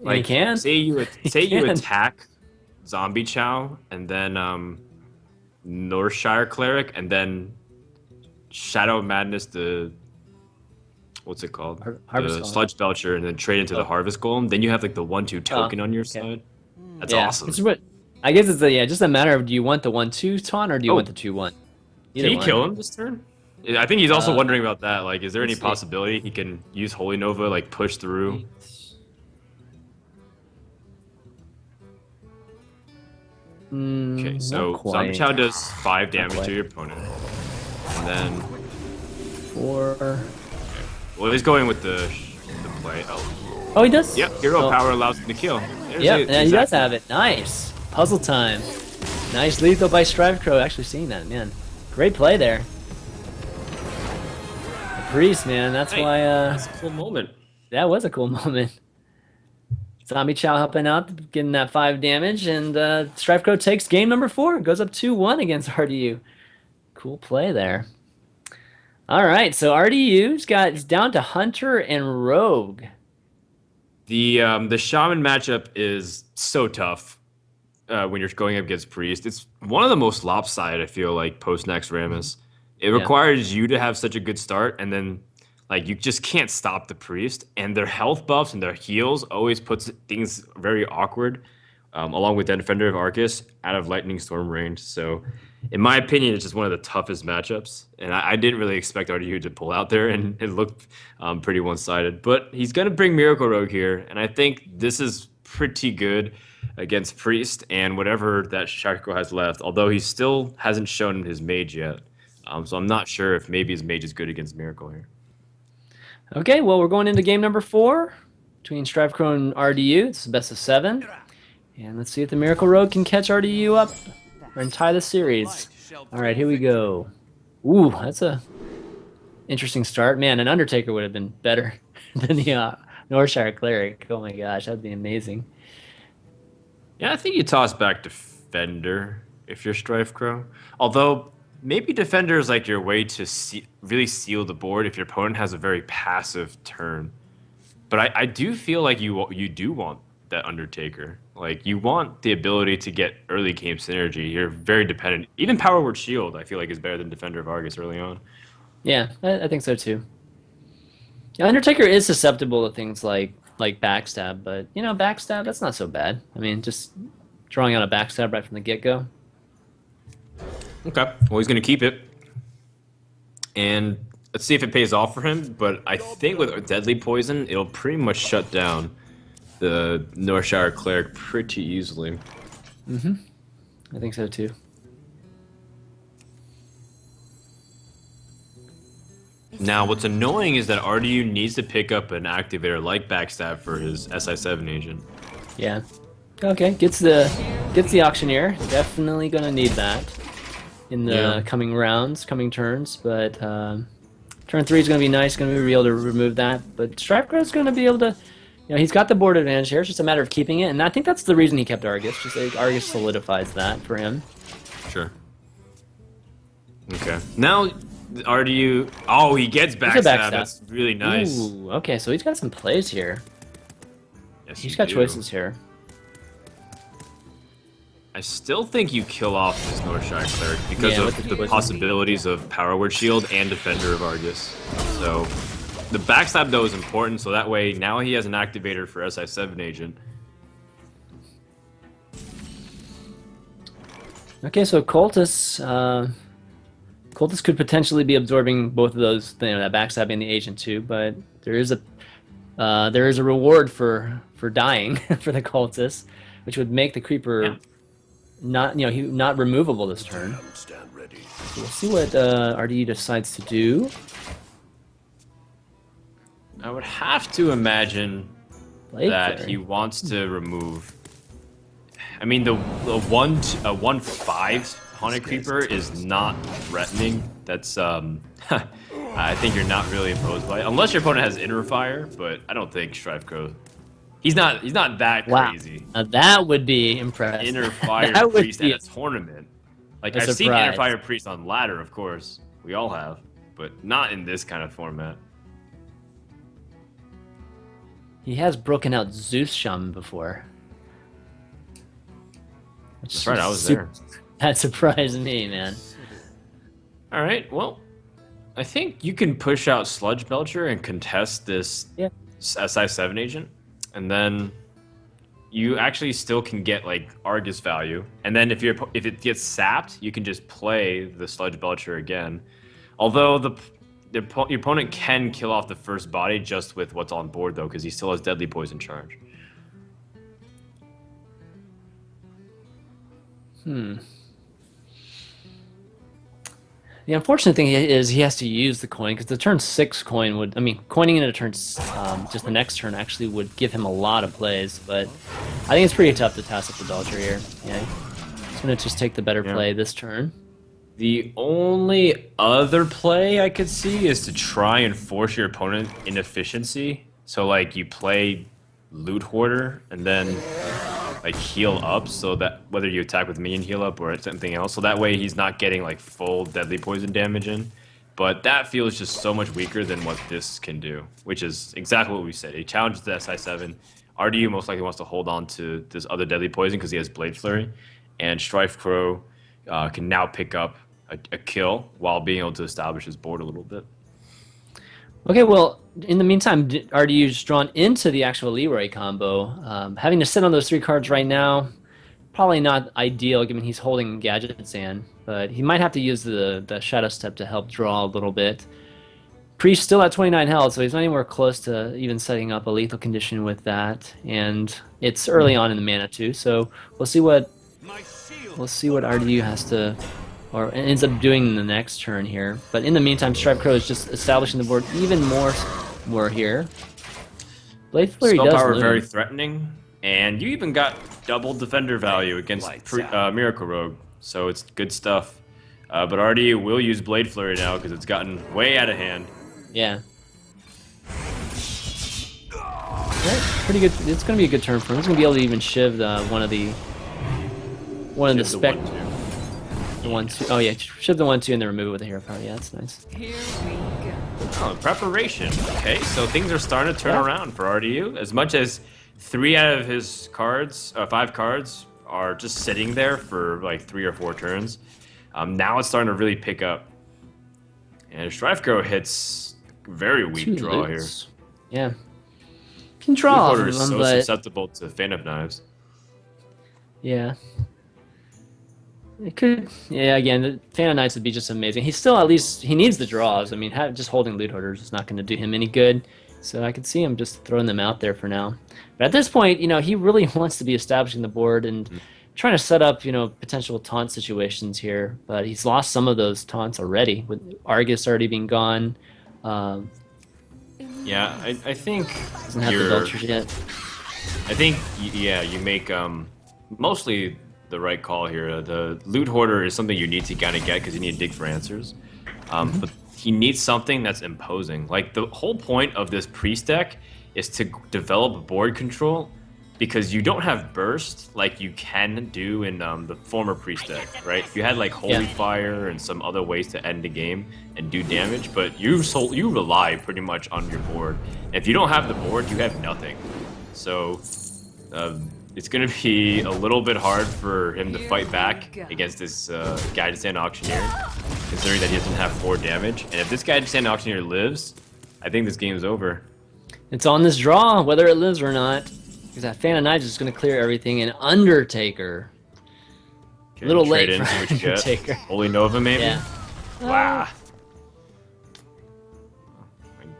He can. Say you can. attack Zombie Chow and then Northshire Cleric and then Shadow Madness, the what's it called? Harvest The Golem. Sludge Belcher, and then trade into the Oh. Harvest Golem. Then you have like the 1/2 Oh, token on your okay. side. That's Yeah, awesome. it's what I guess it's just a matter of do you want the 1/2 taunt or do you want Oh, the 2/1? can Either he one. kill him this turn? I think he's also Uh, wondering about that. Like, is there any let's see. possibility he can use Holy Nova, like push through? Okay, Not so Zombie quite. Chow does 5 damage quite. to your opponent. And then, 4. well, he's going with the play. Oh, Oh, he does. yep, Hero Oh, Power allows him to kill. There's yep, it, and he does exactly. have it. Nice. Puzzle time. Nice lethal by StrifeCro. Actually seeing that, man. Great play there. The priest, man. That's Hey, why. that's a cool moment. That was a cool moment. Zombie Chow helping out, getting that 5 damage, and StrifeCro takes game number 4. Goes up 2-1 against RDU. Cool play there. All right, so RDU's it's down to Hunter and Rogue. The Shaman matchup is so tough when you're going up against Priest. It's one of the most lopsided, I feel like, post next Rammus. It Yeah. requires you to have such a good start, and then like you just can't stop the Priest. And their health buffs and their heals always puts things very awkward, along with the Defender of Arcus out of Lightning Storm range. So, in my opinion, it's just one of the toughest matchups. And I didn't really expect RDU to pull out there, and it looked pretty one-sided. But he's going to bring Miracle Rogue here, and I think this is pretty good against Priest and whatever that StrifeCro has left, although he still hasn't shown his Mage yet. So I'm not sure if maybe his Mage is good against Miracle here. Okay, well, we're going into game number 4 between StrifeCro and RDU. It's the best of 7. And let's see if the Miracle Rogue can catch RDU up and tie the series. All right, here we go. Ooh, that's a interesting start. Man, an Undertaker would have been better than the Northshire Cleric. Oh my gosh, that'd be amazing. Yeah, I think you toss back Defender if you're StrifeCro. Although maybe Defender is like your way to really seal the board if your opponent has a very passive turn. But I do feel like you do want that Undertaker. Like you want the ability to get early game synergy. You're very dependent. Even Power Word Shield, I feel like is better than Defender of Argus early on. Yeah, I think so too. Yeah, Undertaker is susceptible to things like backstab, but backstab, that's not so bad. I mean, just drawing out a backstab right from the get-go. Okay. Well, he's going to keep it. And let's see if it pays off for him. But I think with Deadly Poison, it'll pretty much shut down the Northshire Cleric pretty easily. I think so too. Now, what's annoying is that RDU needs to pick up an activator like Backstab for his SI7 agent. Yeah. Okay, gets the Auctioneer. Definitely gonna need that in the coming rounds, coming turns. But turn 3 is gonna be nice. Gonna be able to remove that. But StrifeCro is gonna be able to. He's got the board advantage here. It's just a matter of keeping it, and I think that's the reason he kept Argus. Just like, Argus solidifies that for him. Sure. Okay. Now, RDU. Oh, he gets Backstab. Backstab. That's really nice. Ooh, okay, so he's got some plays here. Yes, He's you got do. choices here. I still think you kill off this Northshire Cleric because Yeah, of with the the poison. possibilities of Power Word Shield and Defender of Argus. So the backstab though is important, so that way now he has an activator for SI7 agent. Okay, so Cultus could potentially be absorbing both of those, that backstabbing and the agent too, but there is a reward for dying for the Cultist, which would make the creeper not removable this turn. Stand ready. So we'll see what RDU decides to do. I would have to imagine Blade that Flare. he wants to remove. I mean, the 1/5 Haunted Creeper is not threatening. That's I think you're not really opposed by it, unless your opponent has Inner Fire. But I don't think StrifeCro. He's not that Wow. crazy. Now that would be impressive. Inner Fire That would Priest be at a tournament. Like a I've seen Inner surprise. Fire Priest on ladder, of course. We all have, but not in this kind of format. He has broken out Zeus Shaman before. That's right, I was there. That surprised me, man. All right, well, I think you can push out Sludge Belcher and contest this Yeah. SI7 agent, and then you actually still can get like Argus value. And then if it gets sapped, you can just play the Sludge Belcher again. Although your opponent can kill off the first body just with what's on board though, because he still has Deadly Poison charge. The unfortunate thing is he has to use the coin because the turn 6 coin would, I mean, coining into turn just the next turn actually would give him a lot of plays, but I think it's pretty tough to toss up the Belcher here. Yeah, he's gonna just take the better play this turn. The only other play I could see is to try and force your opponent inefficiency. So like you play Loot Hoarder and then like heal up, so that whether you attack with minion heal up or something else, so that way he's not getting like full Deadly Poison damage in. But that feels just so much weaker than what this can do, which is exactly what we said. He challenges the SI7. RDU most likely wants to hold on to this other Deadly Poison because he has Blade Flurry, and StrifeCro can now pick up a kill while being able to establish his board a little bit. Okay, well, in the meantime, RDU's drawn into the actual Leroy combo. Having to sit on those 3 cards right now, probably not ideal given he's holding Gadget's hand, but he might have to use the Shadow Step to help draw a little bit. Priest still at 29 health, so he's not anywhere close to even setting up a lethal condition with that, and it's early on in the mana too, so we'll see what RDU has to, or ends up doing in the next turn here. But in the meantime, StrifeCro is just establishing the board even more here. Blade Flurry does Spellpower loom. very threatening, and you even got double defender value against Miracle Rogue, so it's good stuff. But RDU will use Blade Flurry now because it's gotten way out of hand. Yeah. Right, pretty good. It's going to be a good turn for him. He's going to be able to even shiv one of the spec. The 1/2. Oh yeah, shiv the 1/2 and then remove it with a hero power. Yeah, that's nice. Here we go. Oh, preparation. Okay, so things are starting to turn around for RDU. As much as 3 out of his cards, 5 cards, are just sitting there for like 3 or 4 turns. Now it's starting to really pick up. And StrifeCro hits very weak 2 draw loots. Here. Yeah. Can draw off Order of is them, so but susceptible to Fan of Knives. yeah. It could, yeah. Again, the Fan of Knights would be just amazing. He's still at least he needs the draws. I mean, just holding Loot Hoarders is not going to do him any good. So I could see him just throwing them out there for now. But at this point, you know, he really wants to be establishing the board and trying to set up, you know, potential taunt situations here. But he's lost some of those taunts already, with Argus already being gone. Yeah, I think Doesn't have the Vultures yet. I think you make mostly the right call here. The Loot Hoarder is something you need to kind of get because you need to dig for answers. But he needs something that's imposing. Like the whole point of this Priest deck is to develop board control, because you don't have burst like you can do in the former Priest deck, right? You had like Holy Fire and some other ways to end the game and do damage, but you rely pretty much on your board. And if you don't have the board, you have nothing. So it's going to be a little bit hard for him to fight back against this Guided Sand Auctioneer, considering that he doesn't have 4 damage. And if this Guided Sand Auctioneer lives, I think this game's over. It's on this draw, whether it lives or not. Because that Fan of Knives is just going to clear everything. And Undertaker. A little late for Undertaker. Holy Nova, maybe? Yeah. Wow.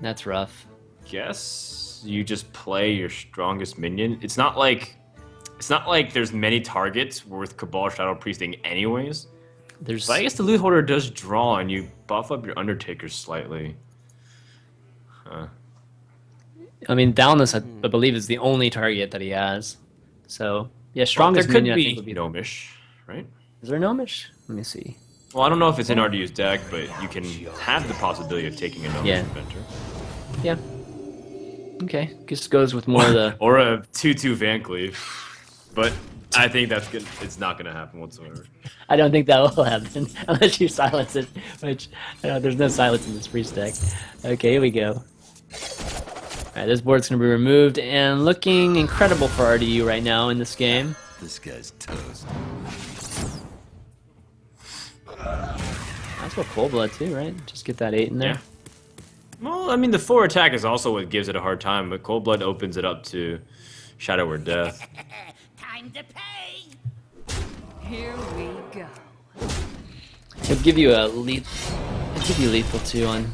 That's rough. Guess you just play your strongest minion. It's not like there's many targets worth Cabal Shadow Priesting anyways. But I guess the Loot Hoarder does draw, and you buff up your Undertaker slightly. Huh. I mean, Downless, I believe, is the only target that he has. So, yeah, strongest there could minion, I be think, would be Gnomish, right? Is there Gnomish? Let me see. Well, I don't know if it's in RDU's deck, but you can have the possibility of taking a Gnomish Adventure. Yeah. Okay. Just goes with more of the... or a 2/2 Van Cleave. But I think that's good. It's not going to happen whatsoever. I don't think that will happen unless you silence it, which there's no silence in this Priest deck. Okay, here we go. Alright, this board's going to be removed and looking incredible for RDU right now in this game. This guy's toast. Might as well Cold Blood too, right? Just get that 8 in there. Yeah. Well, I mean, the 4 attack is also what gives it a hard time, but Cold Blood opens it up to Shadow or Death. Time to pay. Here we go. It'll give you a lethal. It'll give you lethal too on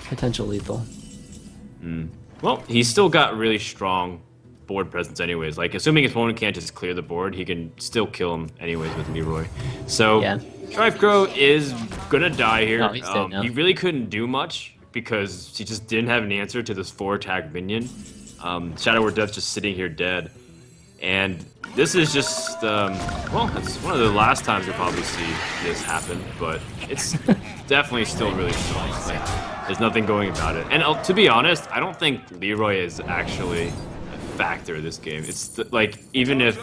potential lethal. Well, he's still got really strong board presence anyways. Like, assuming his opponent can't just clear the board, he can still kill him anyways with Leroy. So, Yeah. StrifeCro is gonna die here. Oh, he's dead now. He really couldn't do much because he just didn't have an answer to this 4 attack minion. Shadow or Death just sitting here dead. And this is just, well, it's one of the last times you'll probably see this happen, but it's definitely still really strong. Like, there's nothing going about it. And to be honest, I don't think Leroy is actually a factor in this game. It's like, even if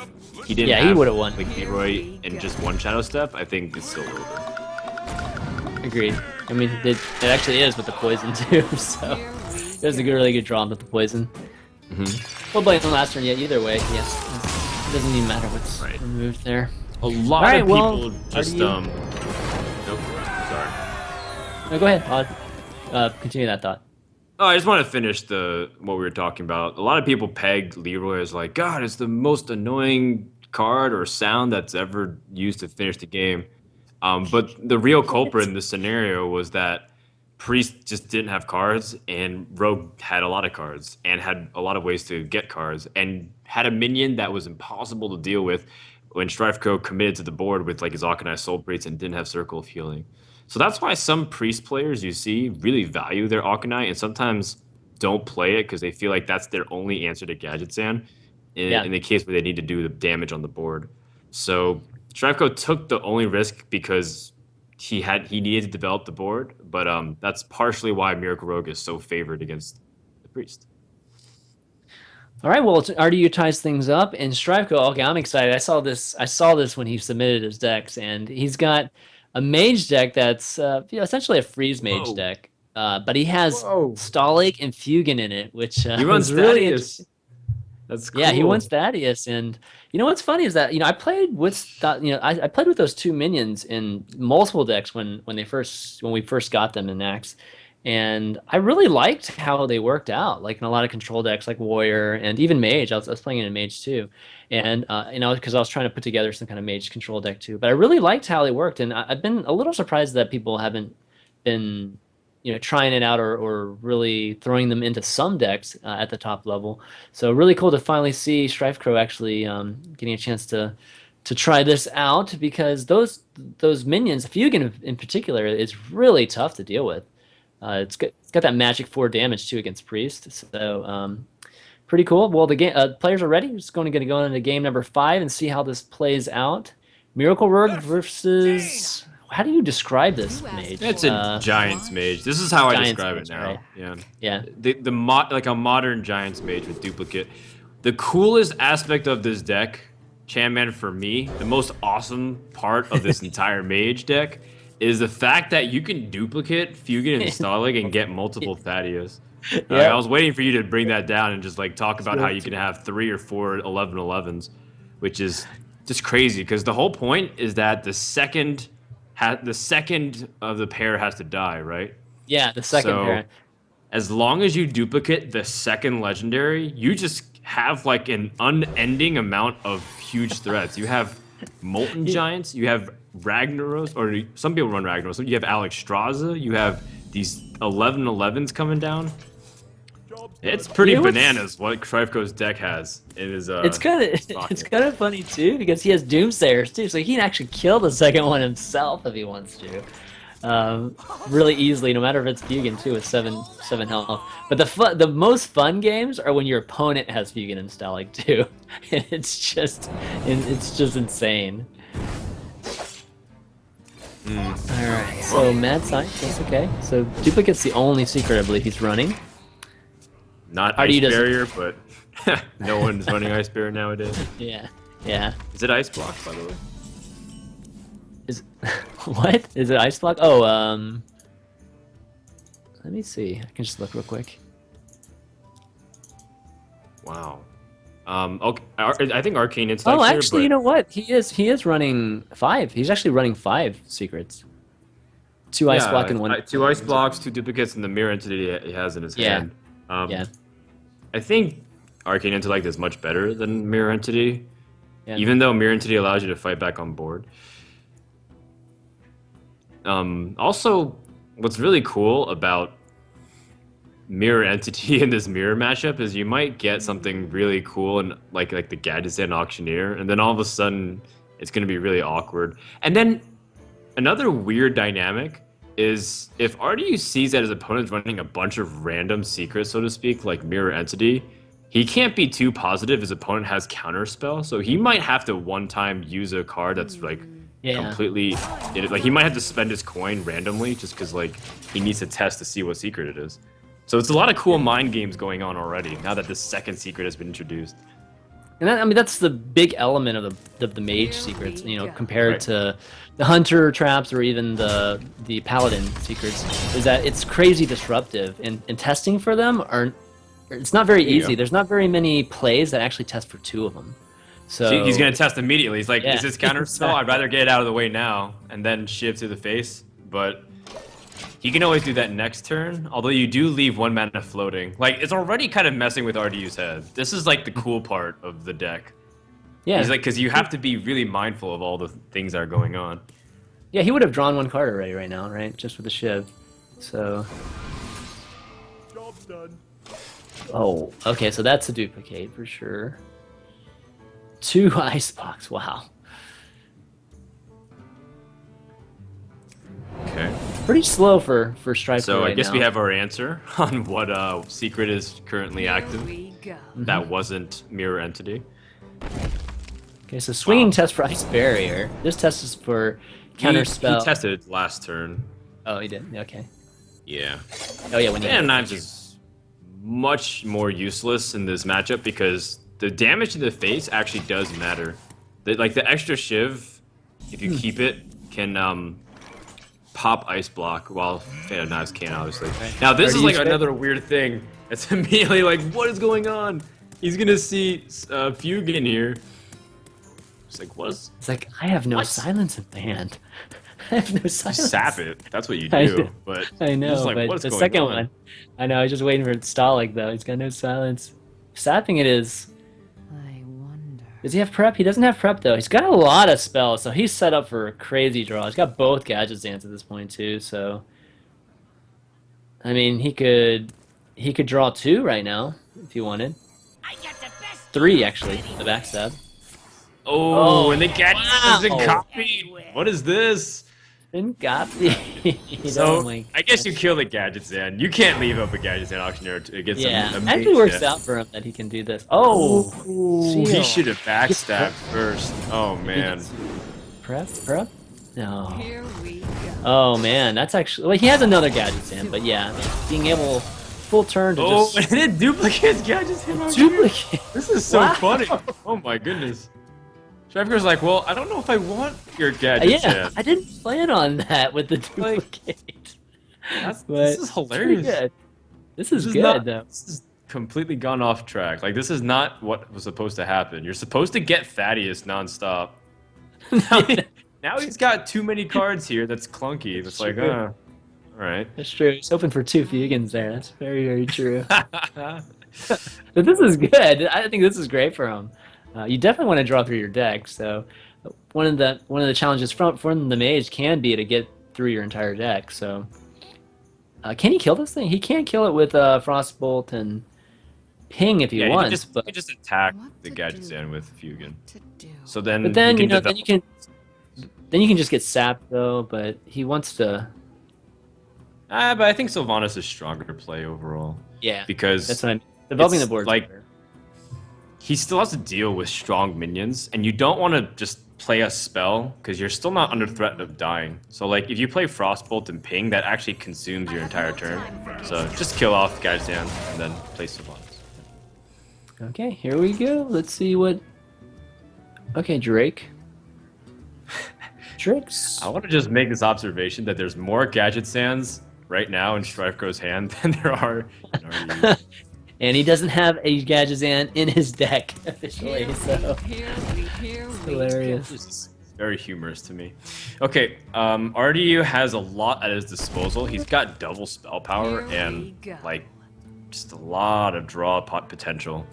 he didn't Yeah, he have would've won. like Leroy in just one Shadow Step, I think it's still over. Agreed. I mean, it actually is with the poison too. So there's a really good draw with the poison. Well, playing the last turn, yeah. Either way, yes, it doesn't even matter what's Right. removed there. A lot All right, of well, people just, RDU. Nope, sorry. No, go ahead. I'll continue that thought. Oh, I just want to finish what we were talking about. A lot of people peg Leroy as like, God, it's the most annoying card or sound that's ever used to finish the game. But the real culprit in this scenario was that Priest just didn't have cards, and Rogue had a lot of cards, and had a lot of ways to get cards, and had a minion that was impossible to deal with when StrifeCro committed to the board with like his Akanai Soul Priest and didn't have Circle of Healing. So that's why some Priest players you see really value their Akanai and sometimes don't play it because they feel like that's their only answer to Gadget Sand in the case where they need to do the damage on the board. So StrifeCro took the only risk because he needed to develop the board, but that's partially why Miracle Rogue is so favored against the Priest. All right, well, RDU ties things up, and StrifeCro. Okay, I'm excited. I saw this when he submitted his decks, and he's got a mage deck that's essentially a freeze mage Whoa. deck, but he has Whoa. Stalik and Fugan in it, which He runs is really Thaddeus. interesting. That's cool. Yeah, he wants Thaddeus, and you know what's funny is that I played with I played with those 2 minions in multiple decks when we first got them in Nax, and I really liked how they worked out. Like in a lot of control decks, like Warrior and even Mage. I was playing it in Mage too, and because I was trying to put together some kind of Mage control deck too. But I really liked how they worked, and I've been a little surprised that people haven't been trying it out or really throwing them into some decks at the top level. So really cool to finally see StrifeCro actually getting a chance to try this out, because those minions, Fugan in particular, is really tough to deal with. It's got that magic 4 damage too against Priest. So pretty cool. Well, the game players are ready. We're just going to go into game number 5 and see how this plays out. Miracle Rogue versus. How do you describe this mage? It's a Giants mage. This is how I Giants describe mage, it now. right. Yeah. Yeah. Like a modern Giants mage with duplicate. The coolest aspect of this deck, Chanman, for me, the most awesome part of this entire mage deck is the fact that you can duplicate Fugan and Stalik and get multiple Thaddeus. Yeah. I was waiting for you to bring that down and just like talk about how you can have 3 or 4 11-11s, which is just crazy because the whole point is that the second of the pair has to die, right? Yeah, the second So, pair. as long as you duplicate the second legendary, you just have like an unending amount of huge threats. You have Molten Giants, you have Ragnaros, or some people run Ragnaros. You have Alex Straza, you have these 11-11s coming down. It's pretty You know what's- bananas what StrifeCro's deck has in his It's kind of funny too, because he has Doomsayers too, so he can actually kill the second one himself if he wants to, really easily. No matter if it's Fugan too with 7 health. But the most fun games are when your opponent has Fugan and Stalik too, and it's just insane. All right, so Mad Scientist, okay. So Duplicate's the only secret I believe he's running. Not RDU Ice doesn't- Barrier, but no one's running Ice Barrier nowadays. Yeah. Is it Ice Block, by the way? Is what? Is it Ice Block? Oh, let me see. I can just look real quick. Wow. Okay, I think Arcane Oh, Intellect's here, actually, you but know what? He is running 5. He's actually running 5 secrets. 2 ice block yeah, and 1. 2 ice blocks, 2 duplicates, and the mirror entity he has in his Yeah. hand. Um, Yeah. I think Arcane Intellect is much better than mirror entity, Yeah. even though mirror entity allows you to fight back on board. Also, what's really cool about mirror entity in this mirror matchup is you might get something really cool and like the Gadgetzan Auctioneer, and then all of a sudden it's going to be really awkward. And then another weird dynamic is if RDU sees that his opponent's running a bunch of random secrets, so to speak, like mirror entity, he can't be too positive his opponent has counterspell, so he might have to one time use a card that's like Yeah. completely like he might have to spend his coin randomly just because like he needs to test to see what secret it is. So it's a lot of cool mind games going on already now that the second secret has been introduced. And that, I mean, that's the big element of the mage secrets, you know, compared Right. to the hunter traps or even the paladin secrets, is that it's crazy disruptive, and testing for them it's not very There you easy. go. There's not very many plays that actually test for 2 of them. So He's gonna test immediately. He's like, Yeah, "Is this counter spell? I'd rather get it out of the way now and then shiv to the face." But he can always do that next turn. Although you do leave 1 mana floating. Like it's already kind of messing with RDU's head. This is like the cool part of the deck. yeah, He's like, because you have to be really mindful of all the things that are going on. yeah, he would have drawn 1 card already right now, right? Just with the shiv. So, Job's done. oh, okay, so that's a duplicate for sure. 2 ice blocks, wow. Okay. Pretty slow for StrifeCro So I right guess now. we have our answer on what secret is currently Here active. we go. That wasn't mirror entity. Okay, so swinging Wow. test for ice barrier. This test is for counter spell. He tested it last turn. Oh, he did. Okay. Yeah. Oh yeah, when he Fan of Knives is much more useless in this matchup because the damage to the face actually does matter. Like the extra shiv, if you keep it, can pop ice block, while Fan of Knives can't, obviously. Now this Or is do you like strike- another weird thing. It's immediately like, what is going on? He's gonna see Fugue in here. It's like, what is? It's like I have no What? silence in my hand. I have no silence. Sap it. That's what you I do. know. But I know, just like, but what is the going second on? one, I know. I was just waiting for it to stall like though. He's got no silence. Sapping it is. I wonder. Does he have prep? He doesn't have prep though. He's got a lot of spells, so he's set up for a crazy draw. He's got both Gadgetzans at this point too. So, I mean, he could draw 2 right now if he wanted. I got the best 3 actually. The backstab. Oh, and the cat isn't wow. copied. What is this? And got the. So Oh my I guess you kill the Gadgetzan. You can't leave up a Gadgetzan Auctioneer to get Yeah, some. actually works out for him that he can do this. Oh, He Seal. should have backstabbed first. Oh man. Prep? No. Here we go. Oh man, that's actually. Well, he has another Gadgetzan, but yeah, being able full turn to Oh, just and it duplicates Gadgetzan Auctioneer. duplicate. This is so Wow. funny. Oh my goodness. StrifeCro's like, well, I don't know if I want your Gadgetzan. Yeah, I didn't plan on that with the duplicate. This But is it's pretty hilarious. good. This is This is good not- though. This is completely gone off track. Like this is not what was supposed to happen. You're supposed to get Thaddeus nonstop. Now he's got too many cards here. That's clunky. That's like, true. all right. That's true. He's hoping for 2 Fugans there. That's very, very true. But this is good. I think this is great for him. You definitely want to draw through your deck. So one of the challenges from the mage can be to get through your entire deck. So can he kill this thing? He can kill it with Frostbolt and Ping if he Yeah, wants. you but can just attack What the to Gadgetzan do? with Fugan. To do. So then, but then you can then you can just get sapped though. But he wants to. but I think Sylvanas is stronger play overall Yeah, because that's what I'm developing it's the board. like- he still has to deal with strong minions, and you don't want to just play a spell because you're still not under threat of dying. So like if you play Frostbolt and Ping, that actually consumes your entire turn. So just kill off Gadgetzan and then play Sylvanas. Okay, here we go. Let's see what. Okay, Drake. Drake's. I want to just make this observation that there's more Gadgetzans right now in StrifeCro's hand than there are in RDU. and he doesn't have a Gadgetzan in his deck officially, so it's hilarious. This is very humorous to me. Okay, RDU has a lot at his disposal. He's got double spell power and like just a lot of draw potential.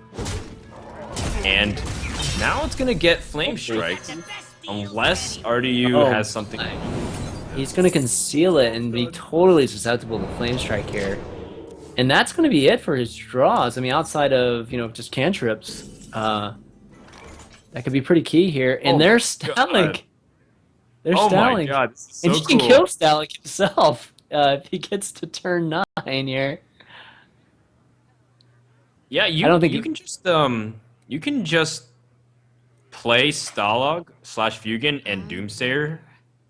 And now it's gonna get Flame Strike unless RDU has something. He's going to conceal it and be totally susceptible to Flame Strike here. And that's going to be it for his draws. I mean, outside of, just cantrips, that could be pretty key here. And there's Stalik. There's Oh Stalik. my god, this is so and he cool. can kill Stalik himself if he gets to turn 9 here. Yeah, I don't think you can just play Stalag / Fugen and Doomsayer,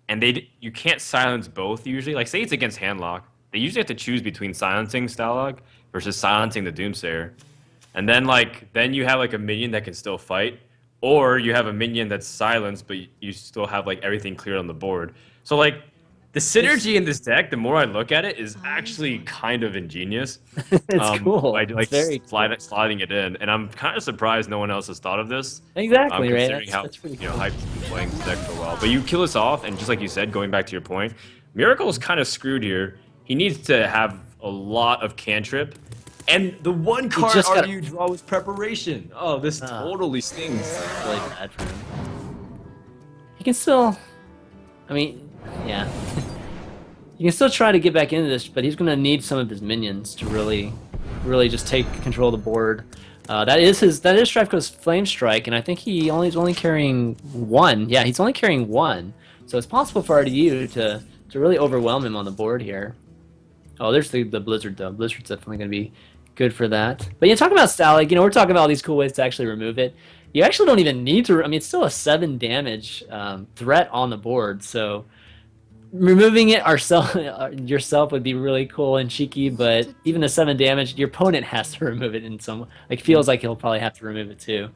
and you can't silence both usually. Like say it's against Handlock, they usually have to choose between silencing Stalag versus silencing the Doomsayer, and then you have like a minion that can still fight, or you have a minion that's silenced but you still have like everything cleared on the board. So like the synergy in this deck, the more I look at it, is actually kind of ingenious. It's cool. By like It's very cool. sliding it in, and I'm kind of surprised no one else has thought of this. Exactly, right? Considering That's pretty cool. Hype's been playing this deck for a while. But you kill this off, and just like you said, going back to your point, Miracle is kind of screwed here. He needs to have a lot of cantrip, and the one card just gotta- RDU draw was Preparation. Oh, this totally stings. It's really bad for him. He can still, I mean, yeah. You can still try to get back into this, but he's going to need some of his minions to really just take control of the board. That is StrifeCro's Flame Strike, and I think he's only carrying 1. Yeah, he's only carrying 1. So it's possible for RDU to really overwhelm him on the board here. Oh, there's the Blizzard though. Blizzard's definitely going to be good for that. But yeah, talking about Stalik, we're talking about all these cool ways to actually remove it. You actually don't even need to. I mean, it's still a 7 damage threat on the board, so removing it yourself would be really cool and cheeky, but even a 7 damage, your opponent has to remove it in some feels like he'll probably have to remove it too.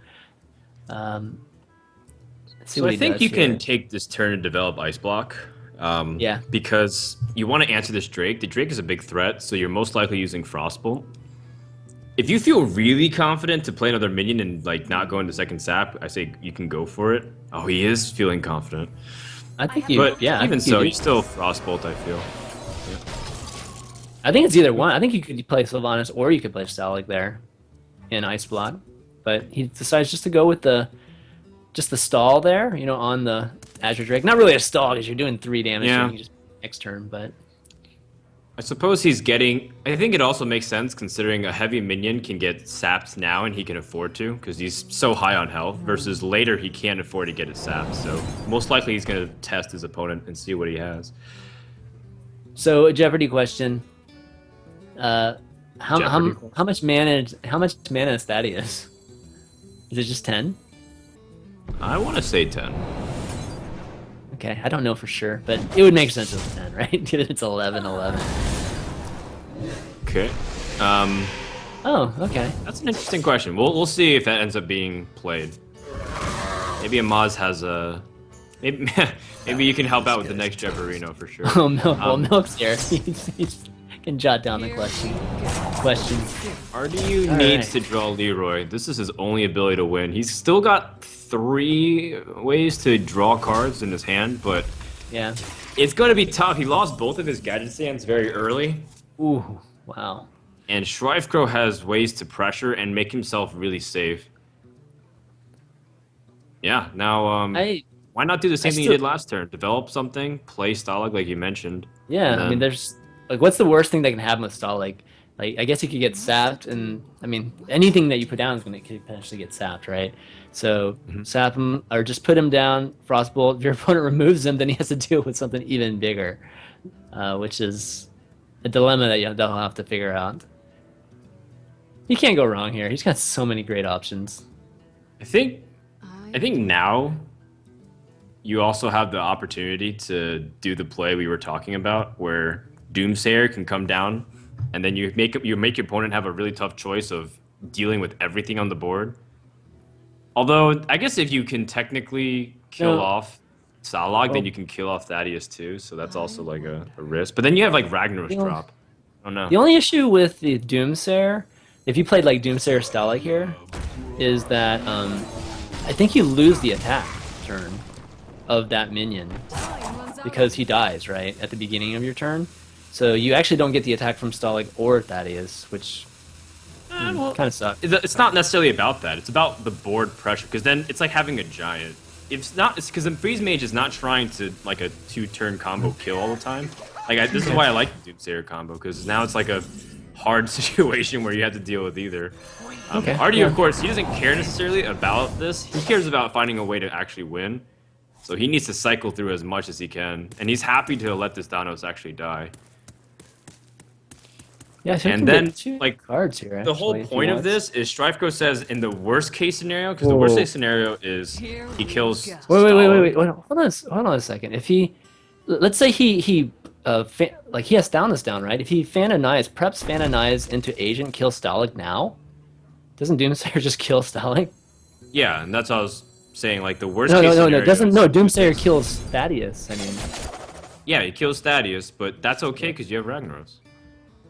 So I think you can take this turn and develop Ice Block. Yeah. Because you want to answer this Drake. The Drake is a big threat, so you're most likely using Frostbolt. If you feel really confident to play another minion and like not go into second sap, I say you can go for it. Oh, he is feeling confident. I think you. But yeah, even I think so, you you still Frostbolt. I feel. I think it's either one. I think you could play Sylvanas or you could play Stalik there in Ice Block, but he decides just to go with the stall there, on the Azure Drake. Not really a stall because you're doing 3 damage. Yeah. So you can just next turn, but I suppose he's getting. I think it also makes sense considering a heavy minion can get sapped now and he can afford to because he's so high on health. Versus later he can't afford to get it sapped. So most likely he's going to test his opponent and see what he has. So a Jeopardy question. How much mana is Thaddeus? Is it just 10? I want to say 10. Okay, I don't know for sure, but it would make sense as 10, right? Given it's 11. Okay. Oh, okay. That's an interesting question. We'll see if that ends up being played. Maybe Amaz has a. Maybe you can help out with the next Jeoparino for sure. Oh, Milk. Well, Milk's here. He can jot down the questions. RDU All needs right. to draw Leroy. This is his only ability to win. He's still got 3 ways to draw cards in his hand, but Yeah. it's going to be tough. He lost both of his gadget stands very early, Ooh, wow. and StrifeCro has ways to pressure and make himself really safe. Yeah, now why not do the same thing you did last turn? Develop something, play Stalag like you mentioned. Yeah, and I mean, then- there's what's the worst thing that can happen with Stall? Like, I guess he could get sapped, and I mean, anything that you put down is going to potentially get sapped, right? So sap him or just put him down. Frostbolt. If your opponent removes him, then he has to deal with something even bigger, which is a dilemma that they'll have to figure out. You can't go wrong here. He's got so many great options. I think now you also have the opportunity to do the play we were talking about, where Doomsayer can come down, and then you make your opponent have a really tough choice of dealing with everything on the board. Although I guess if you can technically kill off Stalag, then you can kill off Thaddeus too. So that's also like a risk. But then you have like Ragnarok's drop. Oh no. The only issue with the Doomsayer if you played like Doomsayer Stalik here, is that I think you lose the attack turn of that minion because he dies right at the beginning of your turn. So you actually don't get the attack from Stalik or Thaddeus, which Well, kind of sucks. it's not necessarily about that. It's about the board pressure, because then it's like having a giant. It's not. It's because Freeze Mage is not trying to like a 2-turn combo kill all the time. This is why I like the Doomsayer combo, because now it's like a hard situation where you have to deal with either. Okay, RDU, yeah. of course, he doesn't care necessarily about this. He cares about finding a way to actually win. So he needs to cycle through as much as he can, and he's happy to let this Thanos actually die. Yeah, so And then, like, cards here. The whole actually, if he point of wants. this is StrifeCro says in the worst case scenario, because the worst case scenario is he kills. Wait, Stalin. hold on a second. If he, let's say he like he has Thanos down, right? If he preps Fananize into Agent, kill Stalik now, doesn't Doomsayer just kill Stalik? Yeah, and that's what I was saying. Like the worst No, case no, no, scenario. no. Doesn't no Doomsayer kills Thaddeus? I mean, Yeah, he kills Thaddeus, but that's okay because you have Ragnaros.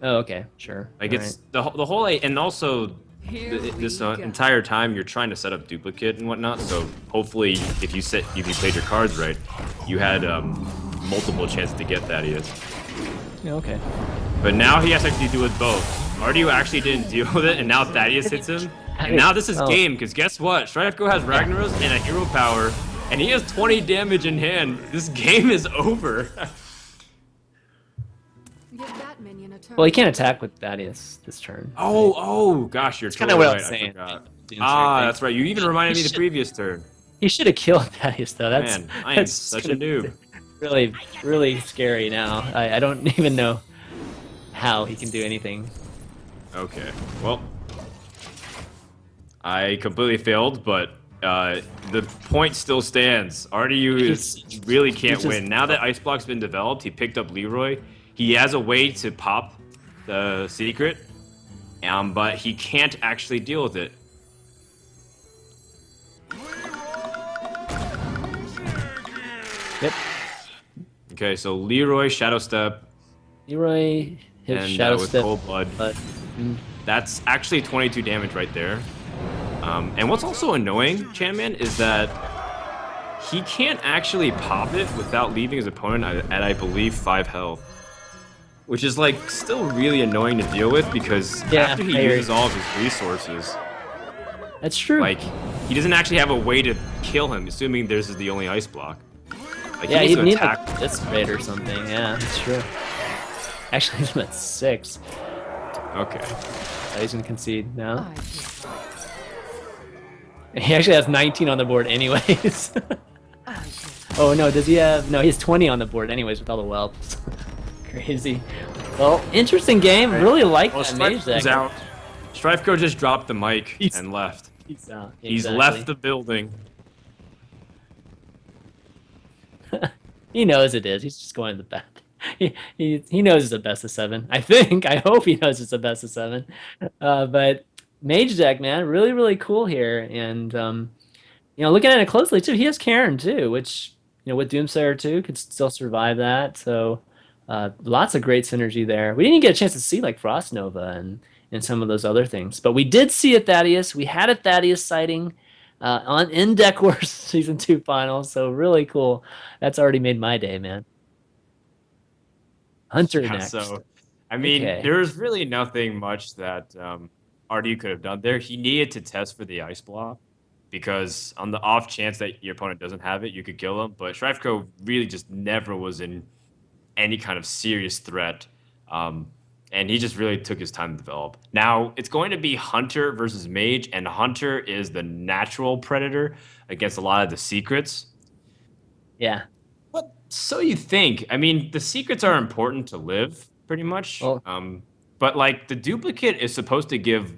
oh, okay, sure. Like All it's the whole, and also this entire time you're trying to set up duplicate and whatnot. So hopefully, if you played your cards right, you had multiple chances to get Thaddeus. right. Yeah, okay. But now he has to actually deal with both. RDU actually didn't deal with it, and now Thaddeus hits him. And now this is game, because guess what? StrifeCro has Ragnaros and a hero power, and he has 20 damage in hand. This game is over. Give that minion a turn. Well, he can't attack with Thaddeus this turn. Oh, gosh, you're kinda totally what I right. was saying. I forgot. Doomsayer Ah, thing. that's right. You even reminded me He the should- previous turn. He should have killed Thaddeus though. That's Man, I am that's such a gonna noob. be Really, really scary now. I don't even know how he can do anything. Okay, well, I completely failed, but the point still stands. RDU really can't just- win. Now that Ice Block's been developed, he picked up Leroy. He has a way to pop the secret, but he can't actually deal with it. Yep. Okay, so Leroy, Shadow Step, Leroy hit and Shadow with Step, Cold Blood. but That's actually 22 damage right there. And what's also annoying, Chanman, is that he can't actually pop it without leaving his opponent at I believe 5 health. Which is like still really annoying to deal with because Yeah, after he I agree. uses all of his resources, that's true. like he doesn't actually have a way to kill him, assuming this is the only ice block. Like yeah, he he'd needs need to attack. like this raid or something. Yeah, that's true. Actually, he's at 6. Okay. So he's gonna concede now. I just- And he actually has 19 on the board anyways. I just- Oh no, does he have? No, he has 20 on the board anyways with all the whelps. Crazy. Well, interesting game. Really like Well, that mage StrifeCro's deck. out. StrifeCro just dropped the mic He's- and left. He's out. He's Exactly. left the building. He knows it is. He's just going to the back. He knows it's a best of 7. I think. I hope he knows it's a best of 7. But mage deck, man, really really cool here. And looking at it closely too, he has Karen too, which with Doomsayer too could still survive that. So lots of great synergy there. We didn't even get a chance to see like Frost Nova and some of those other things, but we did see a Thaddeus. We had a Thaddeus sighting in Deck Wars Season 2 finals, so really cool. That's already made my day, man. Hunter Yeah, next. so, I mean, Okay. there's really nothing much that RDU could have done there. He needed to test for the ice block because on the off chance that your opponent doesn't have it, you could kill him. But StrifeCro really just never was in any kind of serious threat. And he just really took his time to develop. Now, it's going to be Hunter versus Mage, and Hunter is the natural predator against a lot of the secrets. Yeah. But so you think. I mean, the secrets are important to live, pretty much. Well- But, like, the duplicate is supposed to give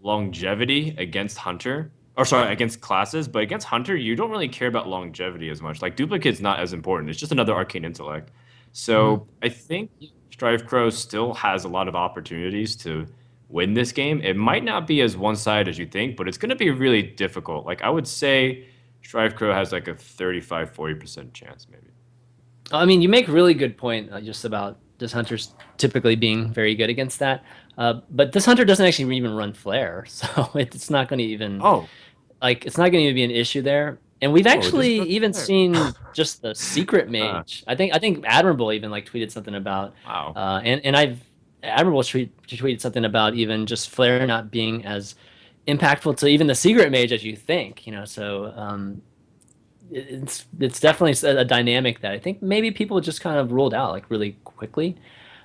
longevity against Hunter. Or, sorry, against classes. But against Hunter, you don't really care about longevity as much. Like, duplicate's not as important. It's just another arcane intellect. So, I think StrifeCro still has a lot of opportunities to win this game. It might not be as one-sided as you think, but it's going to be really difficult. Like, I would say StrifeCro has, like, a 35-40% chance, maybe. I mean, you make a really good point just about just hunters typically being very good against that. But this hunter doesn't actually even run flare, so it's not going to even Oh, it's not going to be an issue there. And we've oh, it doesn't actually run even there. seen just the secret Huh. mage. I think Admirable even like tweeted something about Wow. and I've Admirable tweeted something about even just flare not being as impactful to even the secret mage as you think. So it's definitely a dynamic that I think maybe people just kind of ruled out like really quickly.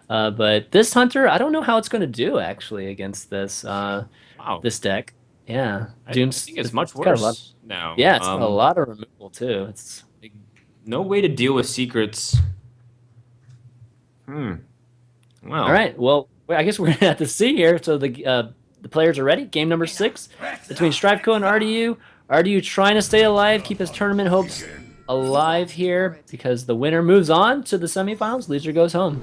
But this hunter, I don't know how it's going to do actually against Wow. this deck. Yeah, I think it's much it's got a lot. worse now. Yeah, it's got a lot of removal too. It's Like, no way to deal with secrets. Hmm. all Well, right. Well, I guess we're gonna have to see here. So the players are ready. Game number 6 between StrifeCro and RDU. RDU trying to stay alive, keep his tournament hopes alive here because the winner moves on to the semifinals. Loser goes home.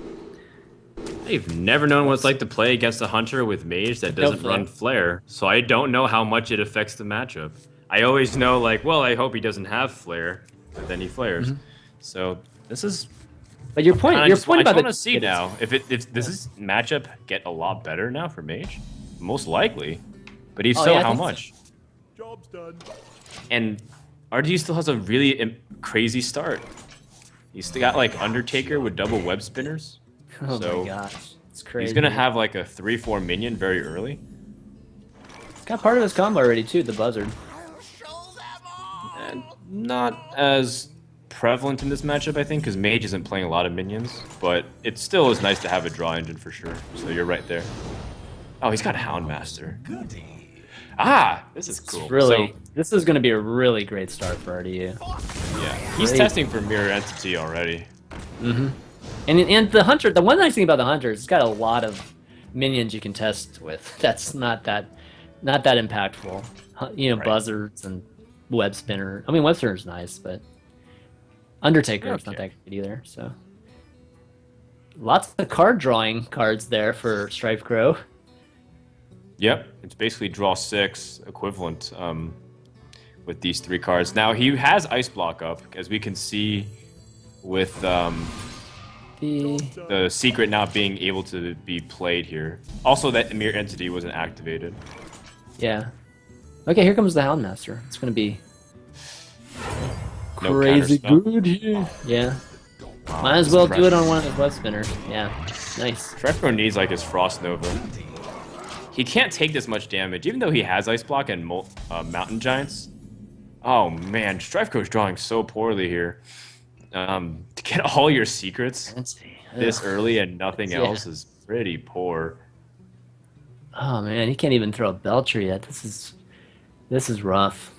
I've never known what it's like to play against a hunter with mage that No doesn't run flare. flare, so I don't know how much it affects the matchup. I always know, like, well, I hope he doesn't have flare, but then he flares. So this is But your kind point, of your just point I just about want to see now if does this matchup get a lot better now for mage? Most likely, but if Oh, so, yeah, I how think so. much? Job's done. And RDU still has a really crazy start. He's still got like Undertaker with double web spinners. Oh So, my gosh, it's crazy. He's gonna have like a 3/4 minion very early. It's got part of his combo already too. The buzzard. And not as prevalent in this matchup, I think, because Mage isn't playing a lot of minions, but it still is nice to have a draw engine for sure. So you're right there. Oh, he's got Houndmaster. Ah, this is cool. Really, So, this is going to be a really great start for RDU. yeah, he's Great. testing for Mirror Entity already. And the hunter, the one nice thing about the hunter is it's got a lot of minions you can test with. That's not that impactful. Right. Buzzards and web spinner. I mean, web spinner is nice, but Undertaker is not Okay. that good either. So lots of card drawing cards there for StrifeCro. Yep, it's basically draw 6 equivalent with these 3 cards. Now he has Ice Block up, as we can see with the secret not being able to be played here. Also, that Mirror Entity wasn't activated. Yeah. Okay, here comes the Houndmaster. It's going to be No crazy counterspell. good here. Yeah. Wow, Might as that's well do it impressive. on one of his web spinners. Yeah. Nice. StrifeCro needs like his Frost Nova. He can't take this much damage, even though he has Ice Block and Mountain Giants. Oh man, StrifeCro's drawing so poorly here. To get all your secrets this early and nothing Yeah. else is pretty poor. Oh man, he can't even throw a Belcher yet. This is rough.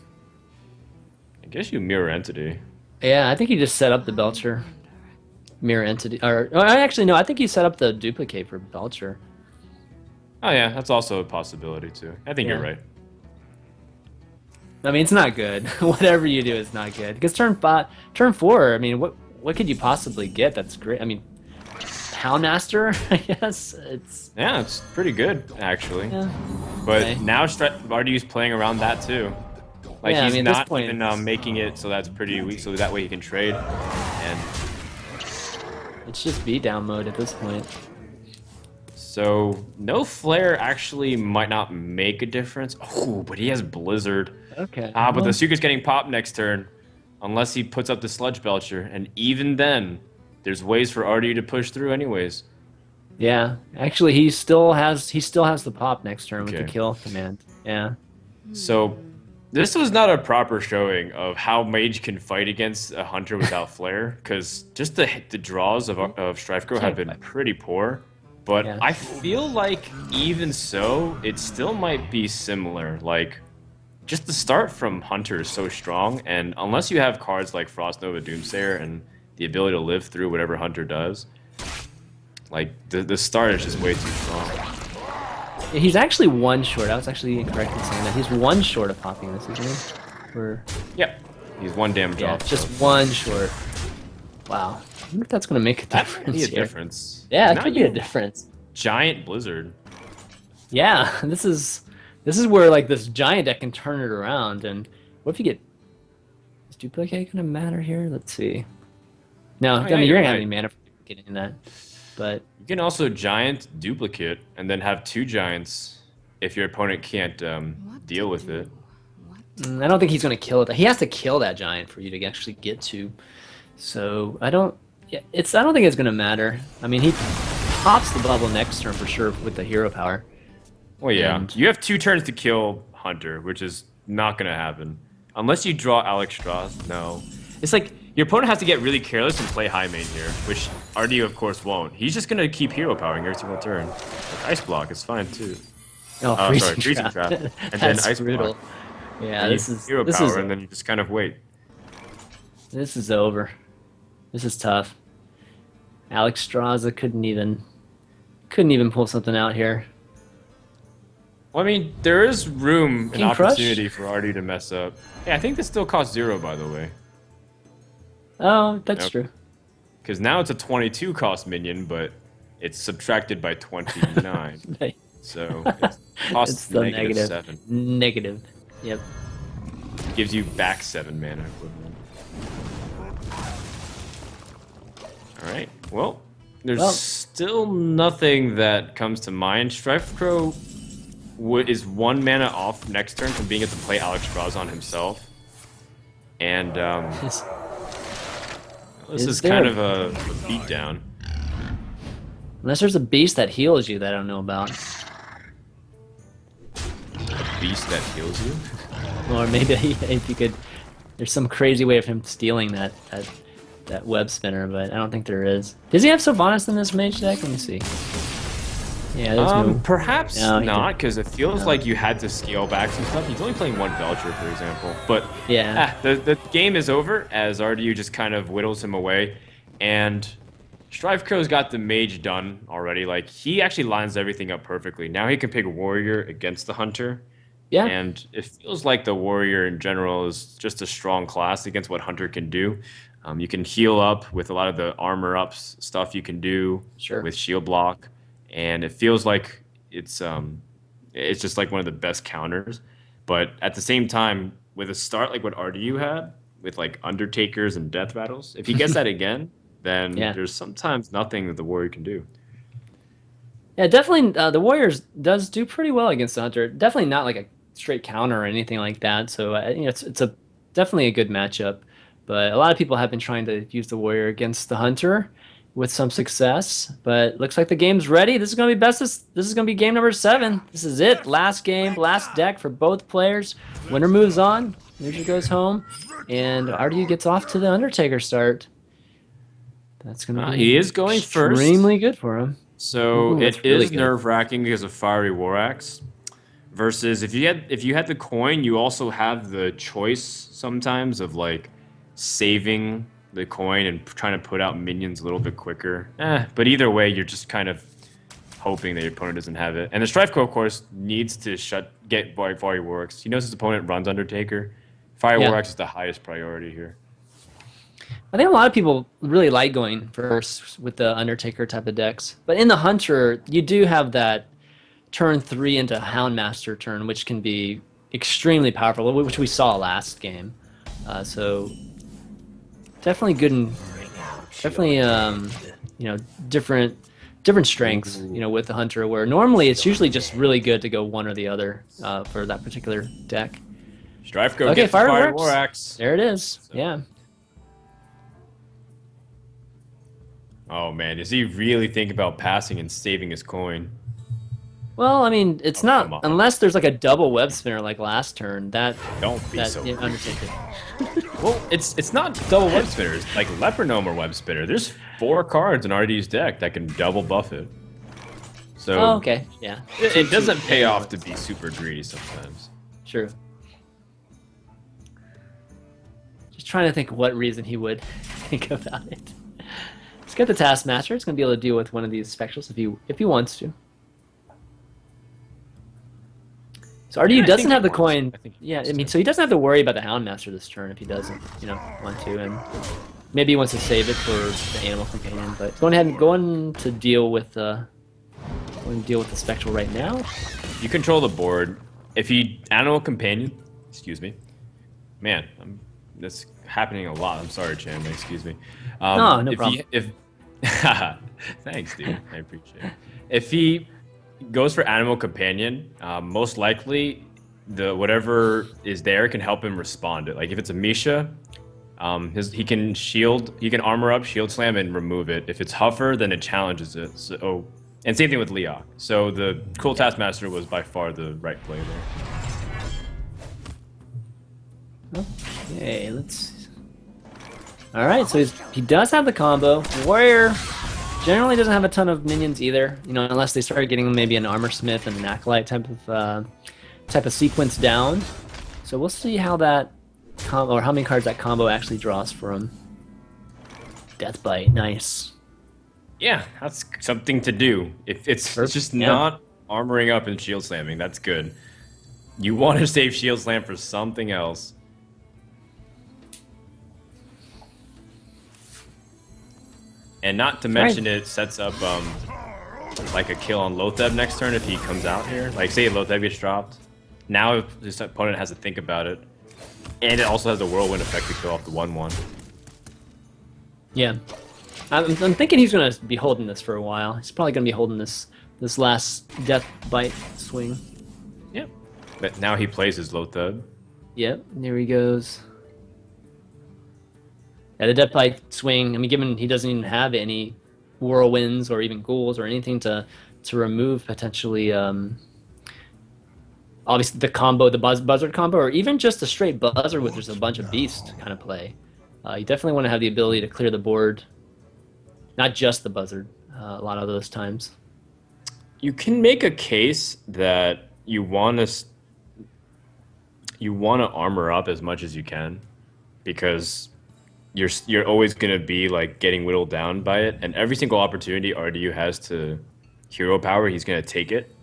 I guess you Mirror Entity. Yeah, I think he just set up the Belcher mirror entity, or actually no, I think he set up the duplicate for Belcher. Oh yeah, that's also a possibility too. I think you're Yeah. right. I mean, it's not good. Whatever you do is not good. Because turn 4. I mean, what could you possibly get? That's great. I mean, Houndmaster. I guess it's Yeah, it's pretty good actually. yeah. But Okay. now RDU's playing around that too. Like Yeah, I he's mean, at this not point, even it's- making it so that's pretty weak, so that way he can trade. And It's just beatdown mode at this point. so no flare actually might not make a difference. Oh, but he has Blizzard. Okay. Ah, but well, the Secret's getting popped next turn, unless he puts up the Sludge Belcher, and even then, there's ways for RDU to push through anyways. yeah. Actually, he still has the pop next turn with the Okay. kill command. Yeah. So this was not a proper showing of how Mage can fight against a Hunter without Flare, because just the draws of StrifeCro have been pretty poor. But Yeah. I feel like even so, it still might be similar. Like, just the start from Hunter is so strong, and unless you have cards like Frost Nova Doomsayer and the ability to live through whatever Hunter does, like the start is just way too strong. Yeah, he's actually one short. I was actually incorrect in saying that. He's one short of popping this, isn't he? Or Yep, he's one damn yeah, drop. just so one short. Wow. I wonder if that's gonna make a that difference. could be a here. difference. Yeah, it Now could be a you- difference. Giant Blizzard. Yeah, this is where like this giant deck can turn it around. And what if you get is duplicate gonna matter here? Let's see. No, I yeah, mean you're you're gonna have right. any mana for duplicating that. But You can also giant duplicate and then have 2 giants if your opponent can't What deal to with do? it. I don't think he's going to kill it. He has to kill that giant for you to actually get to. So I don't. Yeah, I don't think it's going to matter. I mean, he pops the bubble next turn for sure with the hero power. Well, yeah. And- You have 2 turns to kill Hunter, which is not going to happen. Unless you draw Alex Strauss, no. It's like your opponent has to get really careless and play high main here, which RDU, of course, won't. He's just going to keep hero powering every single turn. Like, ice block is fine, too. Oh, Sorry, freezing trap. And then That's ice brutal. block. Yeah, And this you is hero this power, is and then you just kind of wait. this is over. This is tough. Alex Straza couldn't even pull something out here. Well, I mean, there is room and King Crush? opportunity for RDU to mess up. Yeah, I think this still costs 0, by the way. Oh, that's Yep. true. Because now it's a 22 cost minion, but it's subtracted by 29. So it costs It's the negative. 7. Negative. Yep. Gives you back 7 mana equivalent. Alright, well, there's Well- still nothing that comes to mind. StrifeCro is 1 mana off next turn from being able to play Alex Strauss on himself. And this Is is there kind a- of a beatdown. Unless there's a beast that heals you that I don't know about. Beast that heals you. Or maybe if you could, there's some crazy way of him stealing that web spinner, but I don't think there is. Does he have Sylvanas in this mage deck? Let me see. Yeah, there's no. Perhaps No, he not, didn't. because it feels No. like you had to scale back some stuff. He's only playing 1 Belcher, for example. But Yeah. the game is over as RDU just kind of whittles him away. And StrifeCro's got the mage done already. Like, he actually lines everything up perfectly. Now he can pick Warrior against the Hunter. Yeah. And it feels like the Warrior in general is just a strong class against what Hunter can do. You can heal up with a lot of the armor ups stuff you can do Sure. with shield block. And it feels like it's just like one of the best counters. But at the same time, with a start like what RDU had, with like Undertakers and Death Rattles, if he gets that again, then Yeah. there's sometimes nothing that the Warrior can do. Yeah, definitely. The Warriors does do pretty well against the Hunter. Definitely not like a straight counter or anything like that. So it's a definitely a good matchup. But a lot of people have been trying to use the Warrior against the Hunter with some success. But looks like the game's ready. This is gonna be This is gonna be game number 7. This is it. Last game, last deck for both players. Winner moves on. Loser goes home, and RDU gets off to the Undertaker start. That's gonna be He is going first. extremely good for him. So Ooh, that's it really is good. nerve-wracking because of Fiery War Axe. Versus if you had the coin, you also have the choice sometimes of like saving the coin and trying to put out minions a little bit quicker. But either way, you're just kind of hoping that your opponent doesn't have it. And the StrifeCro, of course, needs to get Fiery War Axe. He knows his opponent runs Undertaker. Fiery Yeah. War Axe is the highest priority here. I think a lot of people really like going first with the Undertaker type of decks. But in the Hunter, you do have that turn 3 into Houndmaster turn, which can be extremely powerful, which we saw last game. So definitely good and definitely different strengths, with the Hunter, where normally it's usually just really good to go one or the other for that particular deck. StrifeCro Okay, gets the Fiery fireworks. War Axe. There it is. Yeah. Oh man, does he really think about passing and saving his coin? Well, I mean, it's come not on. unless there's like a double web spinner like last turn. That Don't be so rude. Undertaker. Well, it's not double web spinners. Like Lepronome or web spinner. There's 4 cards in RD's deck that can double buff it. So Oh, okay. Yeah. it doesn't pay off to be super greedy sometimes. True. Just trying to think what reason he would think about it. He's got the Taskmaster. It's going to be able to deal with one of these spectrals if he wants to. So RDU Yeah, I doesn't think have he the wants coin. to. I think he Yeah, wants I mean, to. so he doesn't have to worry about the Houndmaster this turn if he doesn't, want to, and maybe he wants to save it for the Animal Companion. But going to deal with the spectral right now. You control the board. If he Animal Companion, excuse me, man, that's happening a lot. I'm sorry, Chan. Excuse me. No if problem. if Thanks, dude. I appreciate it. If he goes for Animal Companion, most likely the whatever is there can help him respond it. Like if it's a Misha, he can armor up, shield slam, and remove it. If it's Huffer, then it challenges it. So, and same thing with Leok. So the Cool Taskmaster was by far the right play there. Okay, let's. All right, so he does have the combo. Warrior generally doesn't have a ton of minions either, you know, unless they start getting maybe an Armor Smith and an Acolyte type of sequence down. So we'll see how that combo, or how many cards that combo actually draws for him. Death Bite, nice. Yeah, that's something to do. If it's just Yeah. not armoring up and shield slamming, that's good. You want to save shield slam for something else. And not to mention it sets up like a kill on Lotheb next turn if he comes out here. Like say Lotheb gets dropped. Now this opponent has to think about it. And it also has a whirlwind effect to kill off the 1/1. Yeah. I'm thinking he's going to be holding this for a while. He's probably going to be holding this last Death Bite swing. Yep. But now he plays his Lotheb. Yep, there he goes. Yeah, the Death Bite swing, I mean, given he doesn't even have any whirlwinds or even ghouls or anything to remove potentially, obviously the combo, the buzzard combo, or even just a straight buzzard with just a bunch of beasts kind of play. You definitely want to have the ability to clear the board, not just the buzzard, a lot of those times. You can make a case that you want to armor up as much as you can, because you're always going to be like getting whittled down by it, and every single opportunity RDU has to hero power, he's going to take it.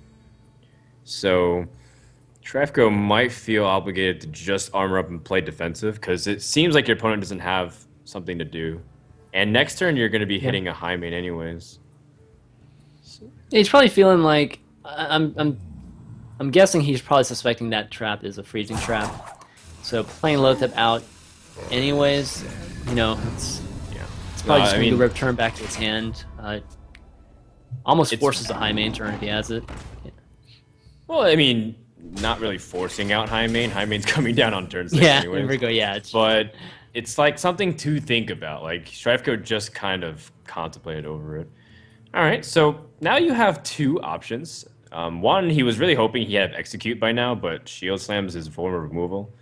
So StrifeCro might feel obligated to just armor up and play defensive, because it seems like your opponent doesn't have something to do. And next turn you're going to be hitting a high main anyways. He's probably feeling like I'm guessing he's probably suspecting that trap is a freezing trap. So playing Lotheb out anyways, you know, it's probably just going to return back to his hand. Almost forces a high main turn if he has it. Yeah. Well, I mean, not really forcing out high main. High main's coming down on turn 6 Yeah, anyways. there we go, yeah. But it's like something to think about. Like, StrifeCro just kind of contemplated over it. All right, so now you have two options. One, he was really hoping he had Execute by now, but Shield Slams his form of removal.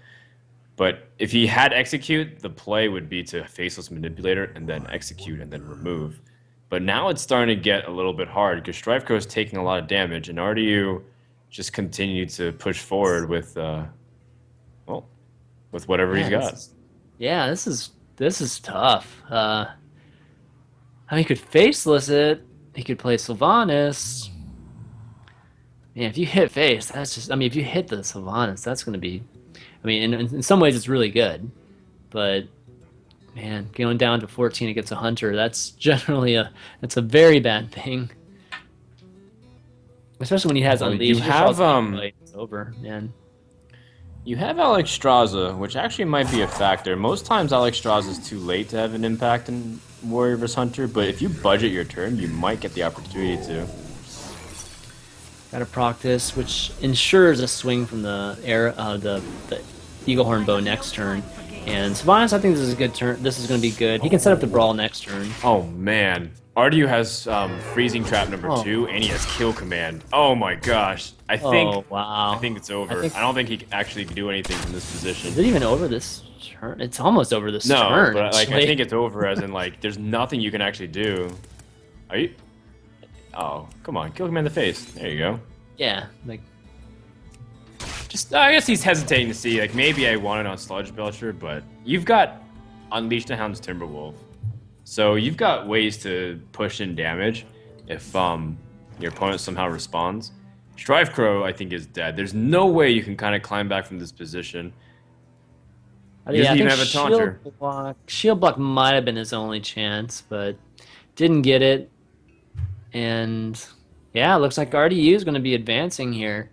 But if he had Execute, the play would be to Faceless Manipulator and then Execute and then remove. But now it's starting to get a little bit hard because StrifeCro is taking a lot of damage, and RDU just continued to push forward with, with whatever he's got. This is tough. I mean, he could Faceless it. He could play Sylvanas. Man, if you hit face, that's just... I mean, if you hit the Sylvanas, that's going to be... I mean, in some ways, it's really good. But, man, going down to 14 against a Hunter, that's generally that's a very bad thing. Especially when he has Unleashed. It's over, man. You have Alexstrasza, which actually might be a factor. Most times Alexstrasza is too late to have an impact in Warrior vs. Hunter, but if you budget your turn, you might get the opportunity to. Gotta proc this, which ensures a swing from the Eaglehorn Bow next turn. And Sylvanas, I think this is a good turn. This is going to be good. He can set up the Brawl next turn. Oh, man. RDU has Freezing Trap number 2, and he has Kill Command. Oh my gosh. I think it's over. I don't think he can actually do anything from this position. Is it even over this turn? It's almost over this turn. No, but like, I think it's over as in, like, there's nothing you can actually do. Are you... Oh, come on. Kill Command the face. There you go. Yeah, like... Just, I guess he's hesitating to see, like, maybe I want it on Sludge Belcher, but you've got Unleash the Hound's Timberwolf. So you've got ways to push in damage if your opponent somehow responds. StrifeCro, I think, is dead. There's no way you can kind of climb back from this position. He doesn't even have a taunter. Shield block might have been his only chance, but didn't get it. And yeah, it looks like RDU is going to be advancing here.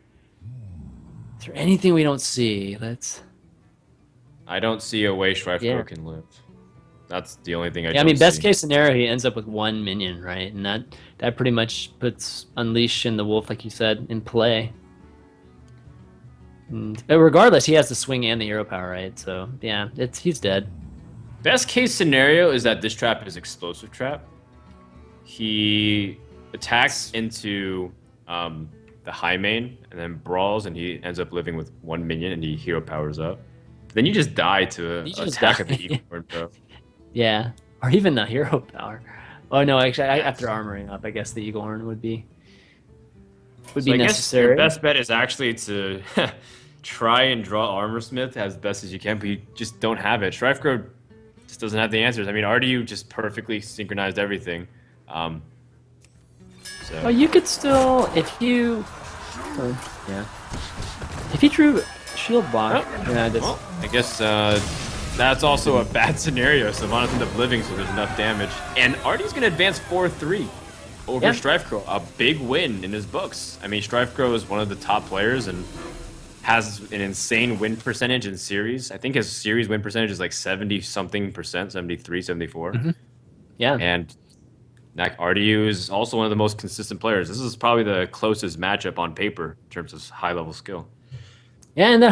Is there anything we don't see? I don't see a way StrifeCro can live. That's the only thing I Yeah, I don't mean, best see. case scenario, he ends up with one minion, right? And that pretty much puts Unleash and the Wolf, like you said, in play. But regardless, he has the swing and the arrow power, right? So yeah, he's dead. Best case scenario is that this trap is explosive trap. He attacks into the high main and then brawls, and he ends up living with one minion, and he hero powers up. Then you just die to You a just attack of the die. Eagle Horn, bro. Yeah, or even the hero power. Oh no, actually, Yes. after armoring up, I guess the Eagle Horn would be So I guess your necessary. best bet is actually to try and draw Armor Smith as best as you can, but you just don't have it. StrifeCro just doesn't have the answers. I mean, RDU just perfectly synchronized everything. Oh, you could still, yeah, if you drew shield block, yeah, Well, I guess that's also a bad scenario. Sylvanas end up living, so there's enough damage. And Artie's going to advance 4-3 over Yeah. StrifeCro. A big win in his books. I mean, StrifeCro is one of the top players and has an insane win percentage in series. I think his series win percentage is like 70-something%, 73, 74. yeah. And RDU is also one of the most consistent players. This is probably the closest matchup on paper in terms of high-level skill. Yeah, and that